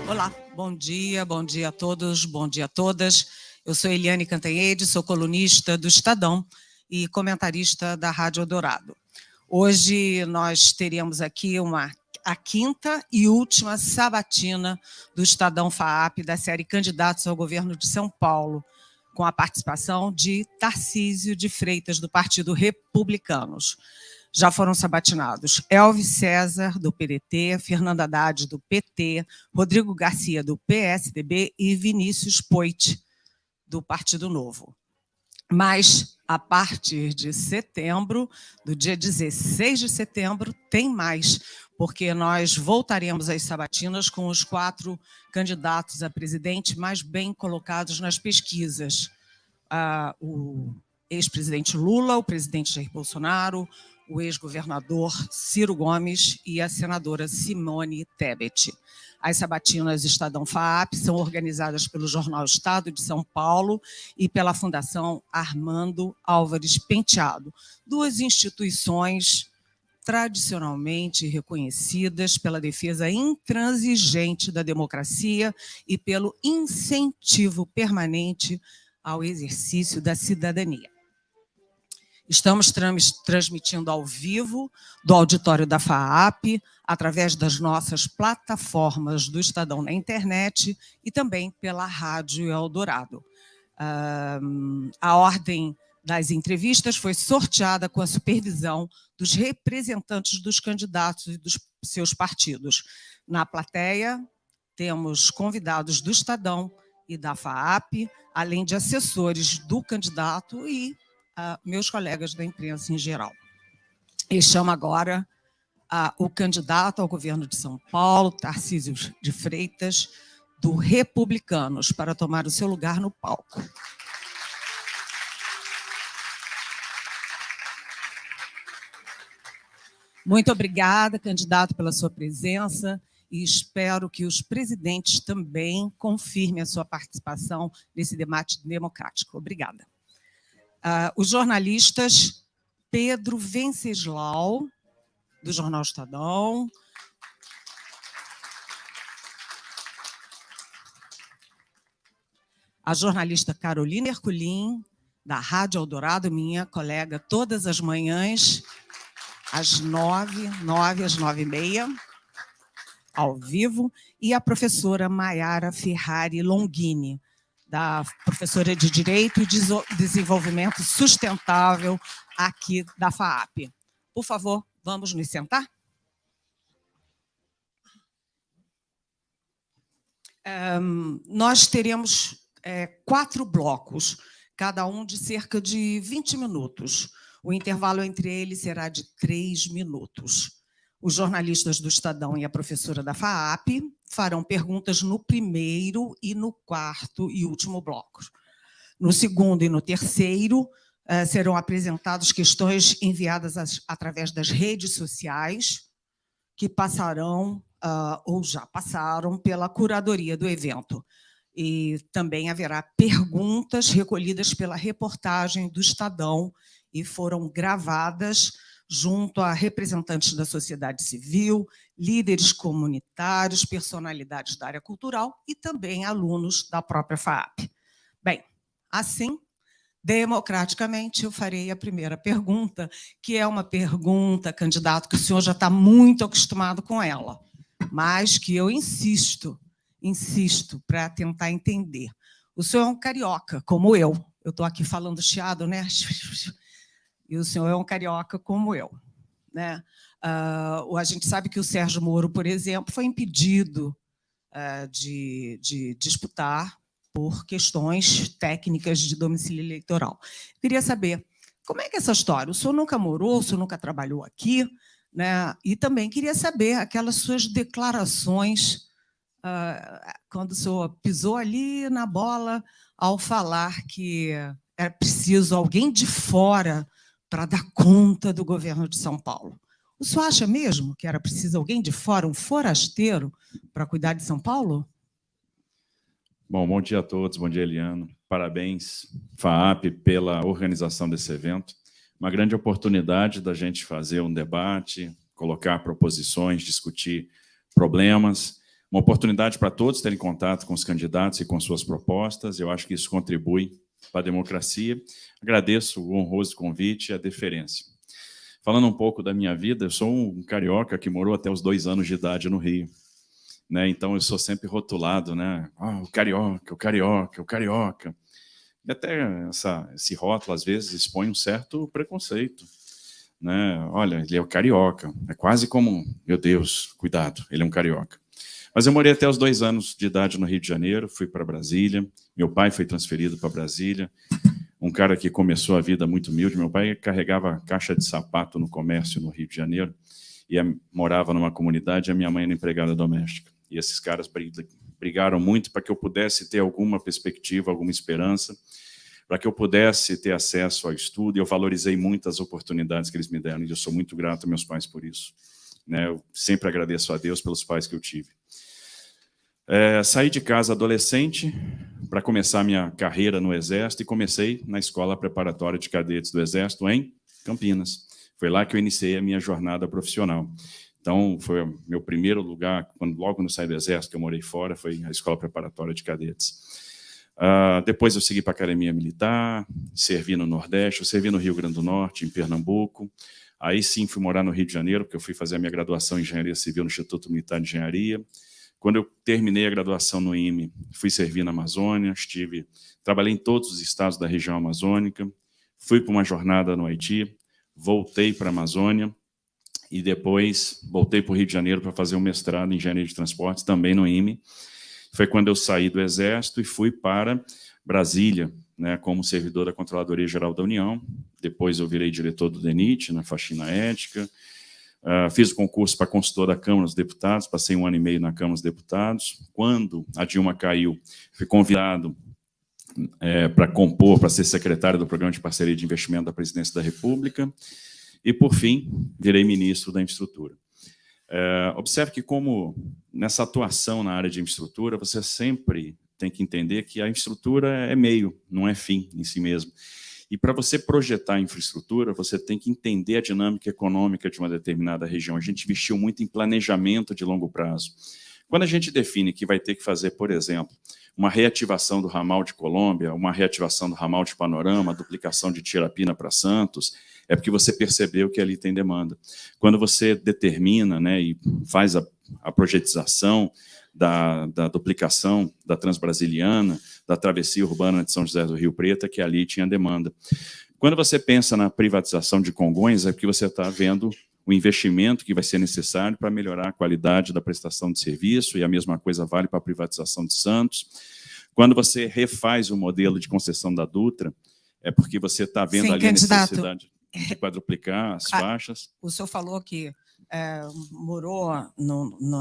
Olá, bom dia a todos, bom dia a todas. Eu sou Eliane Cantanhede, sou colunista do Estadão e comentarista da Rádio Eldorado. Hoje nós teremos aqui a quinta e última sabatina do Estadão FAAP, da série Candidatos ao Governo de São Paulo, com a participação de Tarcísio de Freitas, do Partido Republicanos. Já foram sabatinados Elvis César, do PDT, Fernando Haddad, do PT, Rodrigo Garcia, do PSDB e Vinícius Poit, do Partido Novo. Mas, a partir de setembro, do dia 16 de setembro, tem mais, porque nós voltaremos às sabatinas com os 4 candidatos a presidente mais bem colocados nas pesquisas. O ex-presidente Lula, o presidente Jair Bolsonaro, o ex-governador Ciro Gomes e a senadora Simone Tebet. As sabatinas Estadão FAAP são organizadas pelo Jornal Estado de São Paulo e pela Fundação Armando Álvares Penteado, 2 instituições tradicionalmente reconhecidas pela defesa intransigente da democracia e pelo incentivo permanente ao exercício da cidadania. Estamos transmitindo ao vivo do auditório da FAAP, através das nossas plataformas do Estadão na internet e também pela Rádio Eldorado. A ordem das entrevistas foi sorteada com a supervisão dos representantes dos candidatos e dos seus partidos. Na plateia, temos convidados do Estadão e da FAAP, além de assessores do candidato e meus colegas da imprensa em geral. E chamo agora o candidato ao governo de São Paulo, Tarcísio de Freitas, do Republicanos, para tomar o seu lugar no palco. Muito obrigada, candidato, pela sua presença e espero que os presidentes também confirmem a sua participação nesse debate democrático. Obrigada. Os jornalistas Pedro Venceslau, do Jornal Estadão, a jornalista Carolina Herculin, da Rádio Eldorado, minha colega todas as manhãs, às 9 às 9h30, ao vivo, e a professora Maiara Ferrari Longini, da professora de Direito e Desenvolvimento Sustentável aqui da FAAP. Por favor, vamos nos sentar? Nós teremos 4 blocos, cada um de cerca de 20 minutos. O intervalo entre eles será de 3 minutos. Os jornalistas do Estadão e a professora da FAAP farão perguntas no primeiro e no 4º e último bloco. No segundo e no terceiro, serão apresentadas questões enviadas através das redes sociais, que passarão, ou já passaram, pela curadoria do evento. E também haverá perguntas recolhidas pela reportagem do Estadão e foram gravadas junto a representantes da sociedade civil, líderes comunitários, personalidades da área cultural e também alunos da própria FAAP. Bem, assim, democraticamente, eu farei a primeira pergunta, que é uma pergunta, candidato, que o senhor já está muito acostumado com ela, mas que eu insisto para tentar entender. O senhor é um carioca, como eu. Eu estou aqui falando chiado, né? E o senhor é um carioca como eu, né? A gente sabe que o Sérgio Moro, por exemplo, foi impedido de disputar por questões técnicas de domicílio eleitoral. Eu queria saber, como é que é essa história? O senhor nunca morou, o senhor nunca trabalhou aqui, né? E também queria saber aquelas suas declarações, quando o senhor pisou ali na bola ao falar que é preciso alguém de fora para dar conta do governo de São Paulo. O senhor acha mesmo que era preciso alguém de fora, um forasteiro, para cuidar de São Paulo? Bom dia a todos, bom dia, Eliana. Parabéns, FAAP, pela organização desse evento. Uma grande oportunidade da gente fazer um debate, colocar proposições, discutir problemas. Uma oportunidade para todos terem contato com os candidatos e com suas propostas. Eu acho que isso contribui para a democracia. Agradeço o honroso convite e a deferência. Falando um pouco da minha vida, eu sou um carioca que morou até os 2 anos de idade no Rio. Né? Então, eu sou sempre rotulado, né? O carioca, o carioca, o carioca. E até esse rótulo, às vezes, expõe um certo preconceito. Né? Olha, ele é o carioca. É quase como, meu Deus, cuidado, ele é um carioca. Mas eu morei até os 2 anos de idade no Rio de Janeiro, fui para Brasília, meu pai foi transferido para Brasília, um cara que começou a vida muito humilde. Meu pai carregava caixa de sapato no comércio no Rio de Janeiro e morava numa comunidade, e a minha mãe era empregada doméstica. E esses caras brigaram muito para que eu pudesse ter alguma perspectiva, alguma esperança, para que eu pudesse ter acesso ao estudo, e eu valorizei muito as oportunidades que eles me deram, e eu sou muito grato a meus pais por isso. Né? Eu sempre agradeço a Deus pelos pais que eu tive. Saí de casa adolescente para começar minha carreira no Exército, e comecei na Escola Preparatória de Cadetes do Exército, em Campinas. Foi lá que eu iniciei a minha jornada profissional. Então, foi o meu primeiro lugar, logo quando eu saí do Exército, que eu morei fora, foi a Escola Preparatória de Cadetes. Depois eu segui para a Academia Militar, servi no Nordeste, eu servi no Rio Grande do Norte, em Pernambuco. Aí sim fui morar no Rio de Janeiro, porque eu fui fazer a minha graduação em Engenharia Civil no Instituto Militar de Engenharia. Quando eu terminei a graduação no IME, fui servir na Amazônia, trabalhei em todos os estados da região amazônica, fui para uma jornada no Haiti, voltei para a Amazônia e depois voltei para o Rio de Janeiro para fazer um mestrado em Engenharia de Transportes, também no IME. Foi quando eu saí do Exército e fui para Brasília, né, como servidor da Controladoria Geral da União. Depois eu virei diretor do DENIT, na faxina ética. Fiz o concurso para consultor da Câmara dos Deputados, passei 1 ano e meio na Câmara dos Deputados. Quando a Dilma caiu, fui convidado para ser secretário do Programa de Parceria de Investimento da Presidência da República. E, por fim, virei ministro da Infraestrutura. Observe que, como nessa atuação na área de infraestrutura, você sempre tem que entender que a infraestrutura é meio, não é fim em si mesmo. E para você projetar a infraestrutura, você tem que entender a dinâmica econômica de uma determinada região. A gente investiu muito em planejamento de longo prazo. Quando a gente define que vai ter que fazer, por exemplo, uma reativação do ramal de Colômbia, uma reativação do ramal de Panorama, duplicação de Tirapina para Santos, é porque você percebeu que ali tem demanda. Quando você determina, né, e faz a projetização da duplicação da Transbrasiliana, da travessia urbana de São José do Rio Preto, que ali tinha demanda. Quando você pensa na privatização de Congonhas, é porque você está vendo o investimento que vai ser necessário para melhorar a qualidade da prestação de serviço, e a mesma coisa vale para a privatização de Santos. Quando você refaz o modelo de concessão da Dutra, é porque você está vendo ali candidato, a necessidade de quadruplicar as faixas. O senhor falou que morou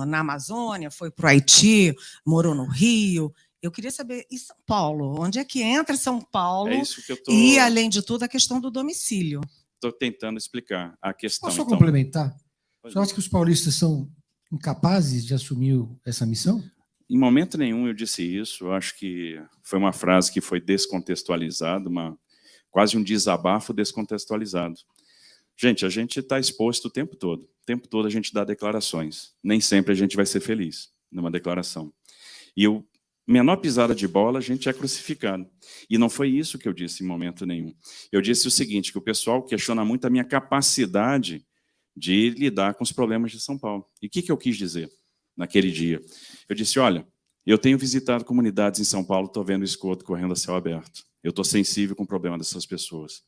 na Amazônia, foi para o Haiti, morou no Rio. Eu queria saber, e São Paulo? Onde é que entra São Paulo? É isso que eu tô... E, além de tudo, a questão do domicílio. Estou tentando explicar a questão. Posso complementar? Você acha que os paulistas são incapazes de assumir essa missão? Em momento nenhum eu disse isso. Eu acho que foi uma frase que foi descontextualizada, quase um desabafo descontextualizado. Gente, a gente está exposto o tempo todo. O tempo todo a gente dá declarações. Nem sempre a gente vai ser feliz numa declaração. E o menor pisada de bola, a gente é crucificado. E não foi isso que eu disse em momento nenhum. Eu disse o seguinte, que o pessoal questiona muito a minha capacidade de lidar com os problemas de São Paulo. E o que eu quis dizer naquele dia? Eu disse, olha, eu tenho visitado comunidades em São Paulo, estou vendo o esgoto correndo a céu aberto. Eu estou sensível com o problema dessas pessoas.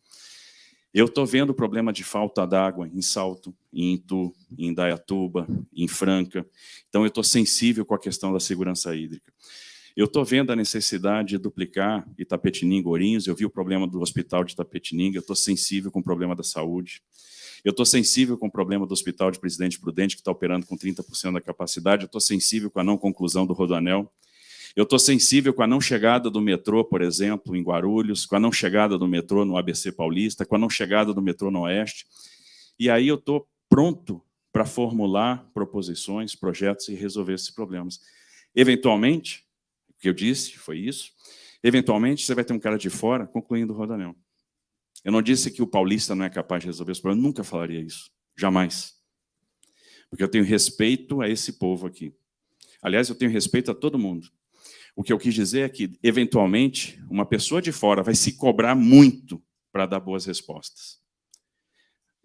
Eu estou vendo o problema de falta d'água em Salto, em Itu, em Indaiatuba, em Franca. Então, eu estou sensível com a questão da segurança hídrica. Eu estou vendo a necessidade de duplicar Itapetininga, Ourinhos. Eu vi o problema do hospital de Itapetininga. Eu estou sensível com o problema da saúde. Eu estou sensível com o problema do hospital de Presidente Prudente, que está operando com 30% da capacidade. Eu estou sensível com a não conclusão do Rodoanel. Eu estou sensível com a não chegada do metrô, por exemplo, em Guarulhos, com a não chegada do metrô no ABC Paulista, com a não chegada do metrô no Oeste. E aí eu estou pronto para formular proposições, projetos e resolver esses problemas. Eventualmente, o que eu disse foi isso, eventualmente você vai ter um cara de fora concluindo o Rodoanel. Eu não disse que o paulista não é capaz de resolver os problemas, eu nunca falaria isso, jamais. Porque eu tenho respeito a esse povo aqui. Aliás, eu tenho respeito a todo mundo. O que eu quis dizer é que, eventualmente, uma pessoa de fora vai se cobrar muito para dar boas respostas.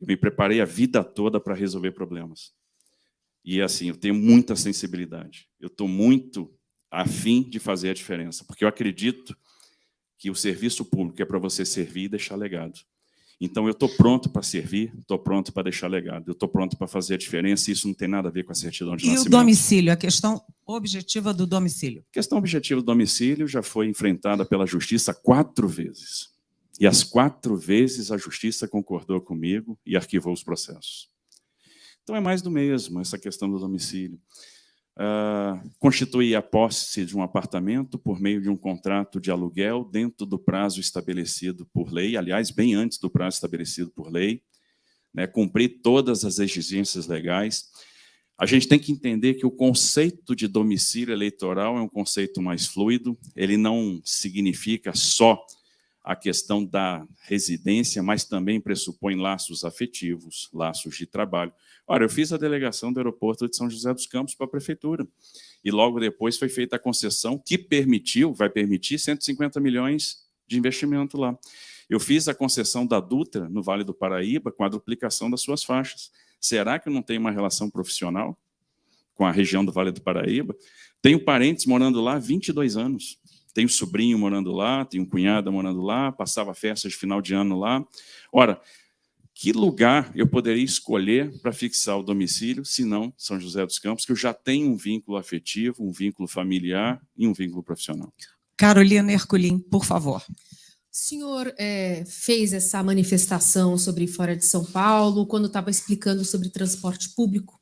Eu me preparei a vida toda para resolver problemas. E, assim, eu tenho muita sensibilidade. Eu estou muito afim de fazer a diferença, porque eu acredito que o serviço público é para você servir e deixar legado. Então, eu estou pronto para servir, estou pronto para deixar legado, eu estou pronto para fazer a diferença, e isso não tem nada a ver com a certidão de nascimento. E o domicílio, a questão objetiva do domicílio? A questão objetiva do domicílio já foi enfrentada pela Justiça 4 vezes. E as 4 vezes a Justiça concordou comigo e arquivou os processos. Então, é mais do mesmo, essa questão do domicílio. Constituir a posse de um apartamento por meio de um contrato de aluguel dentro do prazo estabelecido por lei, aliás, bem antes do prazo estabelecido por lei, né, cumprir todas as exigências legais. A gente tem que entender que o conceito de domicílio eleitoral é um conceito mais fluido, ele não significa só a questão da residência, mas também pressupõe laços afetivos, laços de trabalho. Ora, eu fiz a delegação do aeroporto de São José dos Campos para a prefeitura, e logo depois foi feita a concessão que vai permitir 150 milhões de investimento lá. Eu fiz a concessão da Dutra, no Vale do Paraíba, com a duplicação das suas faixas. Será que eu não tenho uma relação profissional com a região do Vale do Paraíba? Tenho parentes morando lá há 22 anos. Tenho sobrinho morando lá, tenho cunhada morando lá, passava festas de final de ano lá. Ora, que lugar eu poderia escolher para fixar o domicílio, se não São José dos Campos, que eu já tenho um vínculo afetivo, um vínculo familiar e um vínculo profissional? Carolina Ercolim, por favor. O senhor fez essa manifestação sobre fora de São Paulo, quando estava explicando sobre transporte público.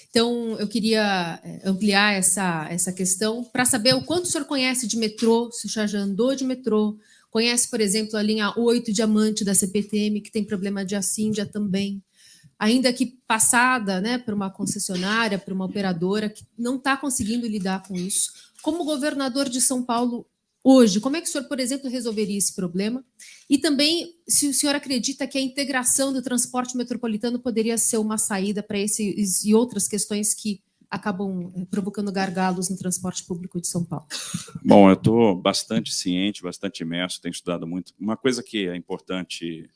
Então, eu queria ampliar essa questão para saber o quanto o senhor conhece de metrô, se o senhor já andou de metrô, conhece, por exemplo, a linha 8 Diamante da CPTM, que tem problema de assíndia também, ainda que passada, né, por uma concessionária, por uma operadora, que não está conseguindo lidar com isso. Como governador de São Paulo, hoje, como é que o senhor, por exemplo, resolveria esse problema? E também, se o senhor acredita que a integração do transporte metropolitano poderia ser uma saída para esses e outras questões que acabam provocando gargalos no transporte público de São Paulo? Bom, eu estou bastante ciente, bastante imerso, tenho estudado muito. Uma coisa que é importante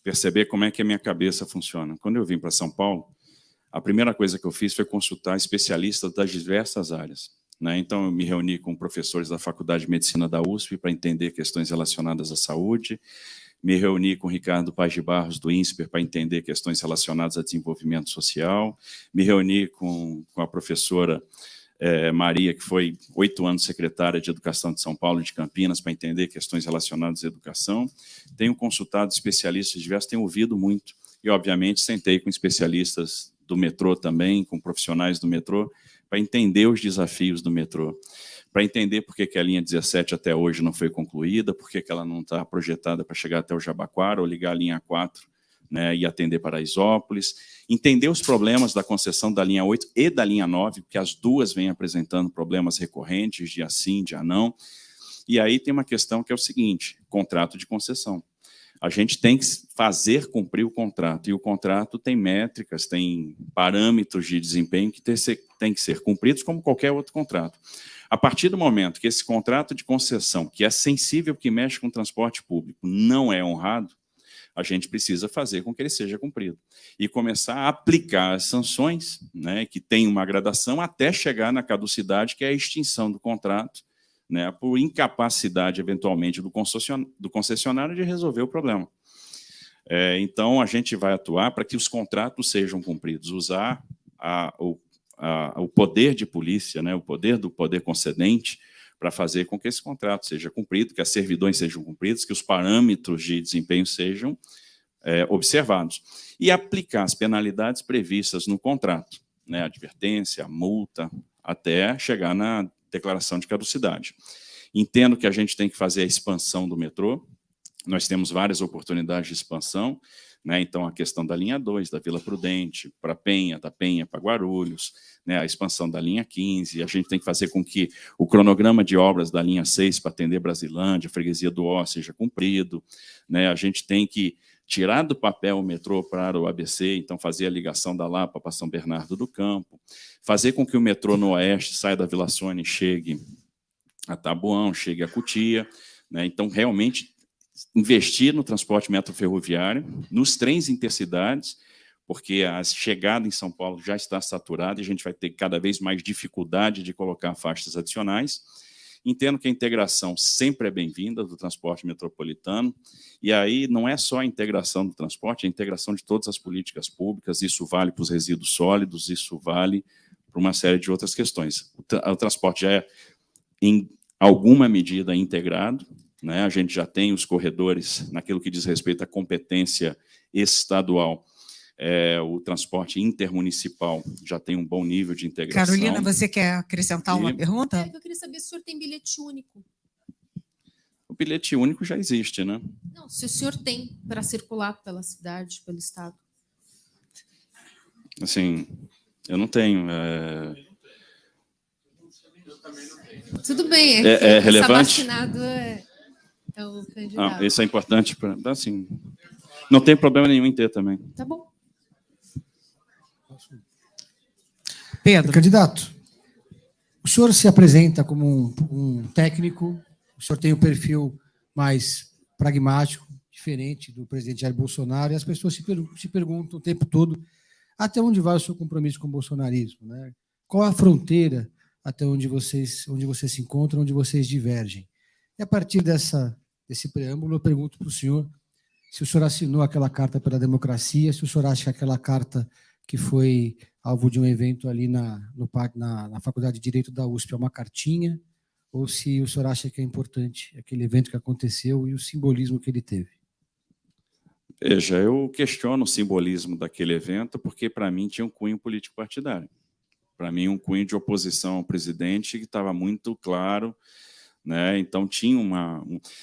perceber como é que a minha cabeça funciona. Quando eu vim para São Paulo, a primeira coisa que eu fiz foi consultar especialistas das diversas áreas. Então, eu me reuni com professores da Faculdade de Medicina da USP para entender questões relacionadas à saúde, me reuni com Ricardo Paz de Barros, do INSPER, para entender questões relacionadas a desenvolvimento social, me reuni com a professora Maria, que foi 8 anos secretária de Educação de São Paulo, de Campinas, para entender questões relacionadas à educação. Tenho consultado especialistas diversos, tenho ouvido muito, e, obviamente, sentei com especialistas do metrô também, com profissionais do metrô, para entender os desafios do metrô, para entender por que a linha 17 até hoje não foi concluída, por que ela não está projetada para chegar até o Jabaquara, ou ligar a linha 4, né, e atender Paraisópolis, entender os problemas da concessão da linha 8 e da linha 9, porque as duas vêm apresentando problemas recorrentes, dia sim, dia não. E aí tem uma questão que é o seguinte: contrato de concessão. A gente tem que fazer cumprir o contrato, e o contrato tem métricas, tem parâmetros de desempenho que tem que ser cumpridos como qualquer outro contrato. A partir do momento que esse contrato de concessão, que é sensível, que mexe com o transporte público, não é honrado, a gente precisa fazer com que ele seja cumprido. E começar a aplicar as sanções, né, que tem uma gradação, até chegar na caducidade, que é a extinção do contrato, né, por incapacidade, eventualmente, do concessionário de resolver o problema. Então, a gente vai atuar para que os contratos sejam cumpridos, usar o poder de polícia, né, o poder do poder concedente, para fazer com que esse contrato seja cumprido, que as servidões sejam cumpridas, que os parâmetros de desempenho sejam observados. E aplicar as penalidades previstas no contrato, né, advertência, multa, até chegar na declaração de caducidade. Entendo que a gente tem que fazer a expansão do metrô, nós temos várias oportunidades de expansão, né? Então, a questão da linha 2, da Vila Prudente, para Penha, da Penha para Guarulhos, né? A expansão da linha 15, a gente tem que fazer com que o cronograma de obras da linha 6 para atender Brasilândia, Freguesia do Ó, seja cumprido, né? A gente tem que tirar do papel o metrô para o ABC, então fazer a ligação da Lapa para São Bernardo do Campo, fazer com que o metrô no Oeste saia da Vila Sônia e chegue a Taboão, chegue a Cotia, né? Então, realmente, investir no transporte metroferroviário, nos trens intercidades, porque a chegada em São Paulo já está saturada e a gente vai ter cada vez mais dificuldade de colocar faixas adicionais. Entendo que a integração sempre é bem-vinda do transporte metropolitano, e aí não é só a integração do transporte, é a integração de todas as políticas públicas, isso vale para os resíduos sólidos, isso vale para uma série de outras questões. O transporte já é, em alguma medida, integrado, né? A gente já tem os corredores, naquilo que diz respeito à competência estadual, o transporte intermunicipal já tem um bom nível de integração. Carolina, você quer acrescentar uma pergunta? Eu queria saber se o senhor tem bilhete único. O bilhete único já existe, né? Não, se o senhor tem para circular pela cidade, pelo estado. Assim, eu não tenho. Tudo bem, é relevante? Sabatinado é o candidato. Não, isso é importante para. Assim, não tem problema nenhum em ter também. Tá bom. Pedro. Candidato, o senhor se apresenta como um técnico, o senhor tem um perfil mais pragmático, diferente do presidente Jair Bolsonaro, e as pessoas se perguntam o tempo todo até onde vai o seu compromisso com o bolsonarismo, né? Qual a fronteira até onde vocês se encontram, onde vocês divergem? E a partir desse preâmbulo, eu pergunto para o senhor se o senhor assinou aquela carta pela democracia, se o senhor acha que aquela carta que foi alvo de um evento ali na Faculdade de Direito da USP é uma cartinha, ou se o senhor acha que é importante aquele evento que aconteceu e o simbolismo que ele teve. Veja, eu questiono o simbolismo daquele evento porque, para mim, tinha um cunho político-partidário. Para mim, um cunho de oposição ao presidente que estava muito claro, né? Então, tinha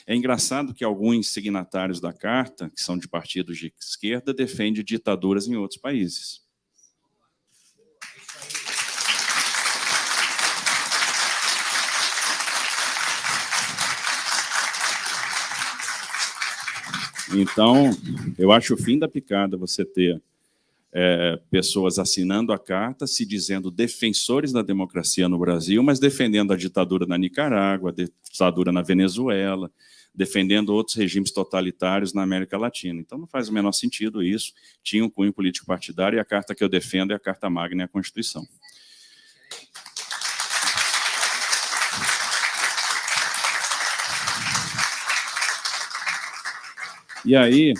É engraçado que alguns signatários da carta, que são de partidos de esquerda, defendem ditaduras em outros países. Então, eu acho o fim da picada você ter pessoas assinando a carta, se dizendo defensores da democracia no Brasil, mas defendendo a ditadura na Nicarágua, a ditadura na Venezuela, defendendo outros regimes totalitários na América Latina. Então, não faz o menor sentido isso. Tinha um cunho político partidário e a carta que eu defendo é a Carta Magna e a Constituição. E aí,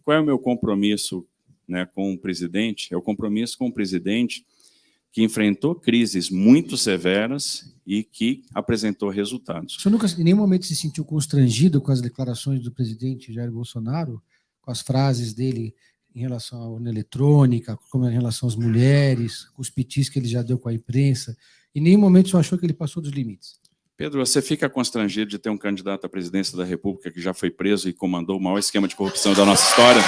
qual é o meu compromisso, né, com o presidente? É o compromisso com o presidente que enfrentou crises muito severas e que apresentou resultados. O senhor nunca, em nenhum momento, se sentiu constrangido com as declarações do presidente Jair Bolsonaro, com as frases dele em relação à urna eletrônica, como em relação às mulheres, com os pitis que ele já deu com a imprensa? Em nenhum momento o senhor achou que ele passou dos limites? Pedro, você fica constrangido de ter um candidato à presidência da República que já foi preso e comandou o maior esquema de corrupção da nossa história?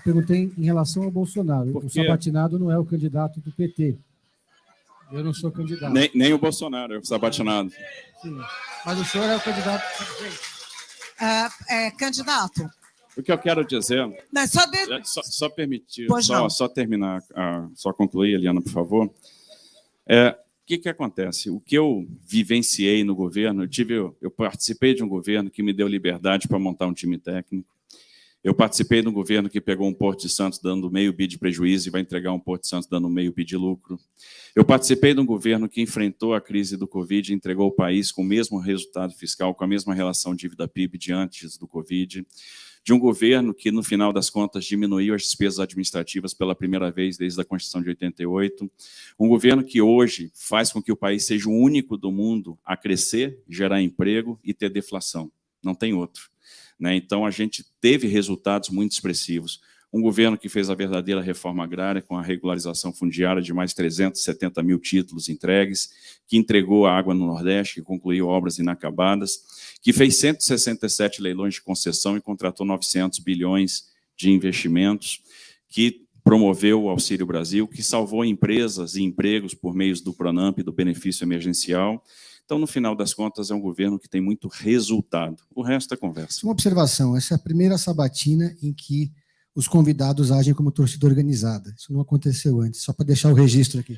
Perguntei em relação ao Bolsonaro. O Sabatinado não é o candidato do PT. Eu não sou candidato. Nem o Bolsonaro é o Sabatinado. Sim, mas o senhor é o candidato. Candidato. O que eu quero dizer... Não, só permitir, só terminar, só concluir, Eliana, por favor. O que acontece? O que eu vivenciei no governo, eu participei de um governo que me deu liberdade para montar um time técnico. Eu participei de um governo que pegou um Porto de Santos dando meio bi de prejuízo e vai entregar um Porto de Santos dando meio bi de lucro. Eu participei de um governo que enfrentou a crise do Covid e entregou o país com o mesmo resultado fiscal, com a mesma relação dívida-PIB de antes do Covid. De um governo que, no final das contas, diminuiu as despesas administrativas pela primeira vez desde a Constituição de 88. Um governo que hoje faz com que o país seja o único do mundo a crescer, gerar emprego e ter deflação. Não tem outro. Então, a gente teve resultados muito expressivos. Um governo que fez a verdadeira reforma agrária com a regularização fundiária de mais 370 mil títulos entregues, que entregou a água no Nordeste, que concluiu obras inacabadas, que fez 167 leilões de concessão e contratou 900 bilhões de investimentos, que promoveu o Auxílio Brasil, que salvou empresas e empregos por meio do Pronamp e do benefício emergencial. Então, no final das contas, é um governo que tem muito resultado. O resto é conversa. Uma observação, essa é a primeira sabatina em que os convidados agem como torcida organizada. Isso não aconteceu antes, só para deixar o registro aqui.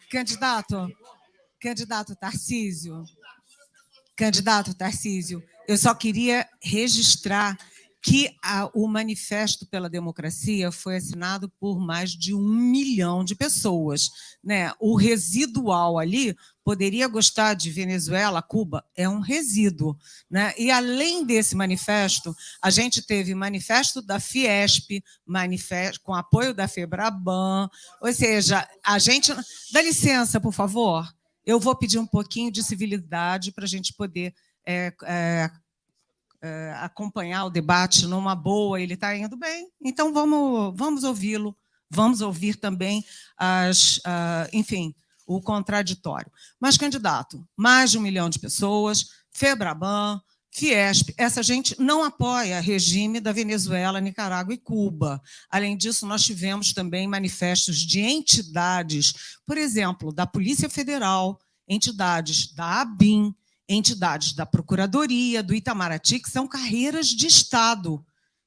Candidato Tarcísio, eu só queria registrar que o Manifesto pela Democracia foi assinado por mais de 1 milhão de pessoas, né? O residual ali poderia gostar de Venezuela, Cuba, é um resíduo, né? E além desse manifesto, a gente teve manifesto da Fiesp, manifesto com apoio da Febraban, ou seja, a gente... Dá licença, por favor, eu vou pedir um pouquinho de civilidade para a gente poder acompanhar o debate numa boa, ele está indo bem, então vamos ouvi-lo, vamos ouvir também enfim, o contraditório. Mas, candidato, mais de 1 milhão de pessoas, Febraban, Fiesp, essa gente não apoia o regime da Venezuela, Nicarágua e Cuba. Além disso, nós tivemos também manifestos de entidades, por exemplo, da Polícia Federal, entidades da ABIN, entidades da Procuradoria, do Itamaraty, que são carreiras de Estado,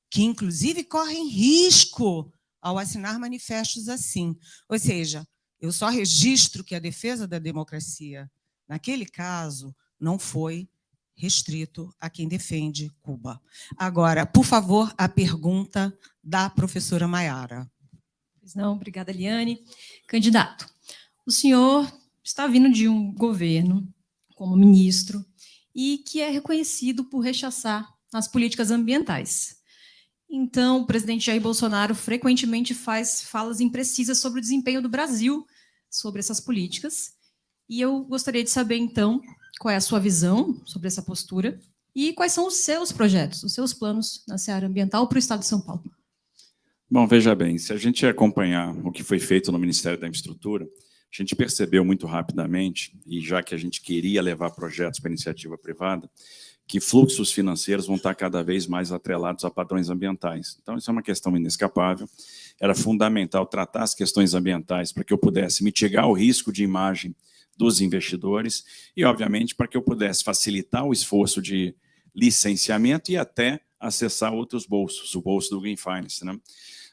que, inclusive, correm risco ao assinar manifestos assim. Ou seja, eu só registro que a defesa da democracia, naquele caso, não foi restrito a quem defende Cuba. Agora, por favor, a pergunta da professora Maiara. Não, obrigada, Eliane. Candidato, o senhor está vindo de um governo como ministro, e que é reconhecido por rechaçar as políticas ambientais. Então, o presidente Jair Bolsonaro frequentemente faz falas imprecisas sobre o desempenho do Brasil sobre essas políticas, e eu gostaria de saber, então, qual é a sua visão sobre essa postura e quais são os seus projetos, os seus planos na seara ambiental para o Estado de São Paulo. Bom, veja bem, se a gente acompanhar o que foi feito no Ministério da Infraestrutura, a gente percebeu muito rapidamente, e já que a gente queria levar projetos para iniciativa privada, que fluxos financeiros vão estar cada vez mais atrelados a padrões ambientais. Então, isso é uma questão inescapável. Era fundamental tratar as questões ambientais para que eu pudesse mitigar o risco de imagem dos investidores e, obviamente, para que eu pudesse facilitar o esforço de licenciamento e até acessar outros bolsos, o bolso do Green Finance, né?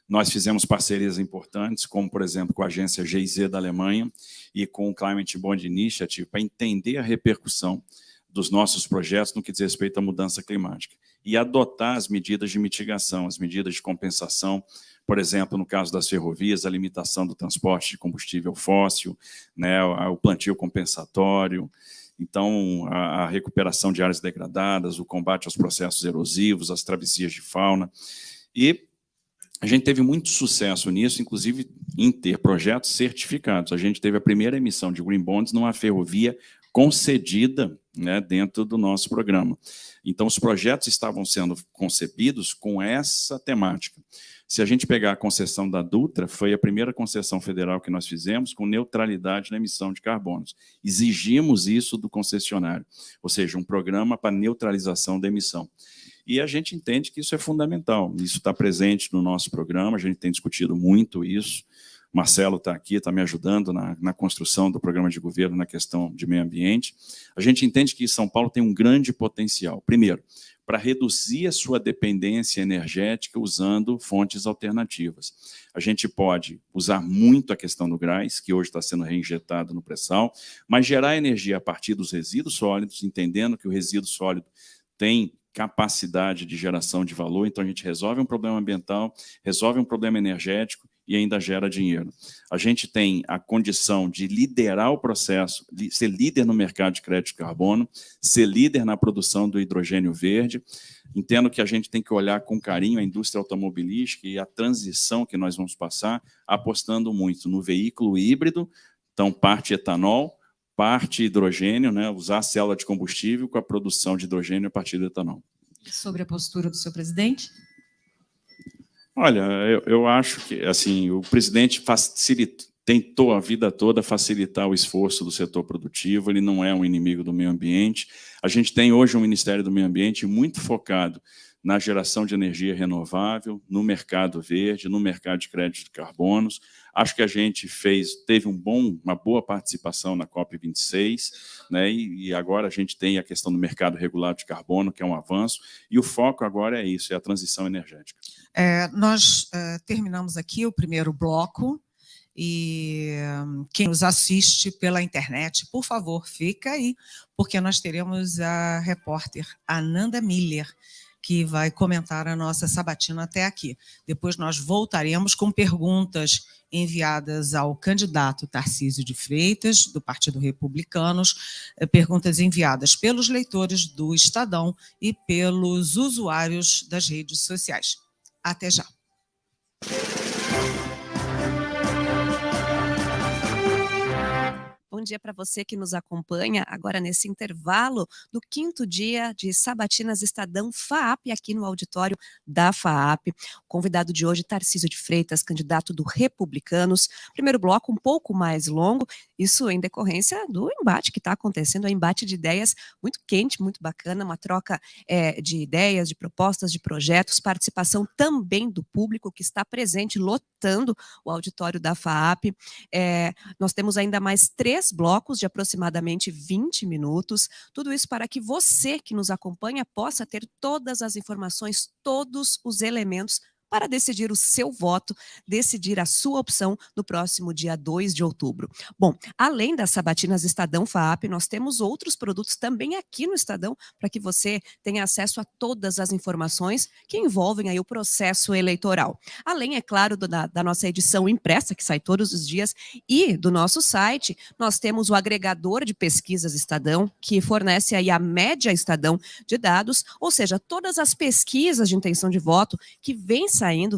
Nós fizemos parcerias importantes, como, por exemplo, com a agência GIZ da Alemanha e com o Climate Bond Initiative, para entender a repercussão dos nossos projetos no que diz respeito à mudança climática e adotar as medidas de mitigação, as medidas de compensação, por exemplo, no caso das ferrovias, a limitação do transporte de combustível fóssil, né, o plantio compensatório, então a recuperação de áreas degradadas, o combate aos processos erosivos, as travessias de fauna. E a gente teve muito sucesso nisso, inclusive em ter projetos certificados. A gente teve a primeira emissão de Green Bonds numa ferrovia concedida, né, dentro do nosso programa. Então, os projetos estavam sendo concebidos com essa temática. Se a gente pegar a concessão da Dutra, foi a primeira concessão federal que nós fizemos com neutralidade na emissão de carbonos. Exigimos isso do concessionário, ou seja, um programa para neutralização da emissão. E a gente entende que isso é fundamental. Isso está presente no nosso programa, a gente tem discutido muito isso. Marcelo está aqui, está me ajudando na construção do programa de governo na questão de meio ambiente. A gente entende que São Paulo tem um grande potencial. Primeiro, para reduzir a sua dependência energética usando fontes alternativas. A gente pode usar muito a questão do gás, que hoje está sendo reinjetado no pré-sal, mas gerar energia a partir dos resíduos sólidos, entendendo que o resíduo sólido tem capacidade de geração de valor, então a gente resolve um problema ambiental, resolve um problema energético e ainda gera dinheiro. A gente tem a condição de liderar o processo, ser líder no mercado de crédito de carbono, ser líder na produção do hidrogênio verde. Entendo que a gente tem que olhar com carinho a indústria automobilística e a transição que nós vamos passar, apostando muito no veículo híbrido, então parte etanol, parte hidrogênio, né, usar a célula de combustível com a produção de hidrogênio a partir do etanol. Sobre a postura do seu presidente? Olha, eu acho que assim, o presidente tentou a vida toda facilitar o esforço do setor produtivo, ele não é um inimigo do meio ambiente. A gente tem hoje um Ministério do Meio Ambiente muito focado na geração de energia renovável, no mercado verde, no mercado de crédito de carbonos. Acho que a gente teve uma boa participação na COP26, né? E agora a gente tem a questão do mercado regulado de carbono, que é um avanço, e o foco agora é isso, é a transição energética. Nós terminamos aqui o primeiro bloco, e quem nos assiste pela internet, por favor, fica aí, porque nós teremos a repórter Ananda Miller, que vai comentar a nossa sabatina até aqui. Depois nós voltaremos com perguntas enviadas ao candidato Tarcísio de Freitas, do Partido Republicanos, perguntas enviadas pelos leitores do Estadão e pelos usuários das redes sociais. Até já. Bom dia para você que nos acompanha agora nesse intervalo do 5º dia de Sabatinas Estadão FAAP, aqui no auditório da FAAP. O convidado de hoje, Tarcísio de Freitas, candidato do Republicanos. Primeiro bloco um pouco mais longo, isso em decorrência do embate que está acontecendo, um embate de ideias muito quente, muito bacana, uma troca de ideias, de propostas, de projetos, participação também do público que está presente, lotando o auditório da FAAP. Nós temos ainda mais 3 blocos de aproximadamente 20 minutos, tudo isso para que você que nos acompanha possa ter todas as informações, todos os elementos para decidir o seu voto, decidir a sua opção no próximo dia 2 de outubro. Bom, além das sabatinas Estadão FAAP, nós temos outros produtos também aqui no Estadão, para que você tenha acesso a todas as informações que envolvem aí o processo eleitoral. Além, é claro, da nossa edição impressa, que sai todos os dias, e do nosso site, nós temos o agregador de pesquisas Estadão, que fornece aí a média Estadão de dados, ou seja, todas as pesquisas de intenção de voto que vêm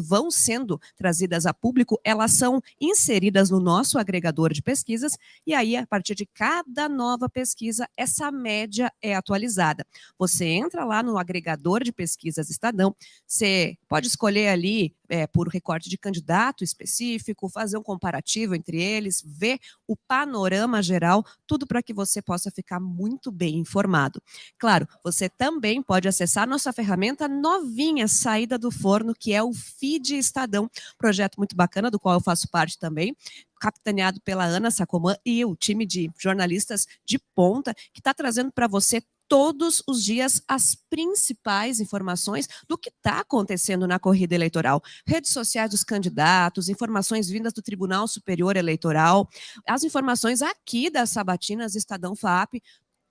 vão sendo trazidas a público, elas são inseridas no nosso agregador de pesquisas e aí, a partir de cada nova pesquisa, essa média é atualizada. Você entra lá no agregador de pesquisas Estadão, você pode escolher ali por recorte de candidato específico, fazer um comparativo entre eles, ver o panorama geral, tudo para que você possa ficar muito bem informado. Claro, você também pode acessar nossa ferramenta novinha, saída do forno, que é o Feed Estadão, projeto muito bacana, do qual eu faço parte também, capitaneado pela Ana Sacomã e o time de jornalistas de ponta, que está trazendo para você todos os dias as principais informações do que está acontecendo na corrida eleitoral. Redes sociais dos candidatos, informações vindas do Tribunal Superior Eleitoral, as informações aqui das sabatinas Estadão FAAP,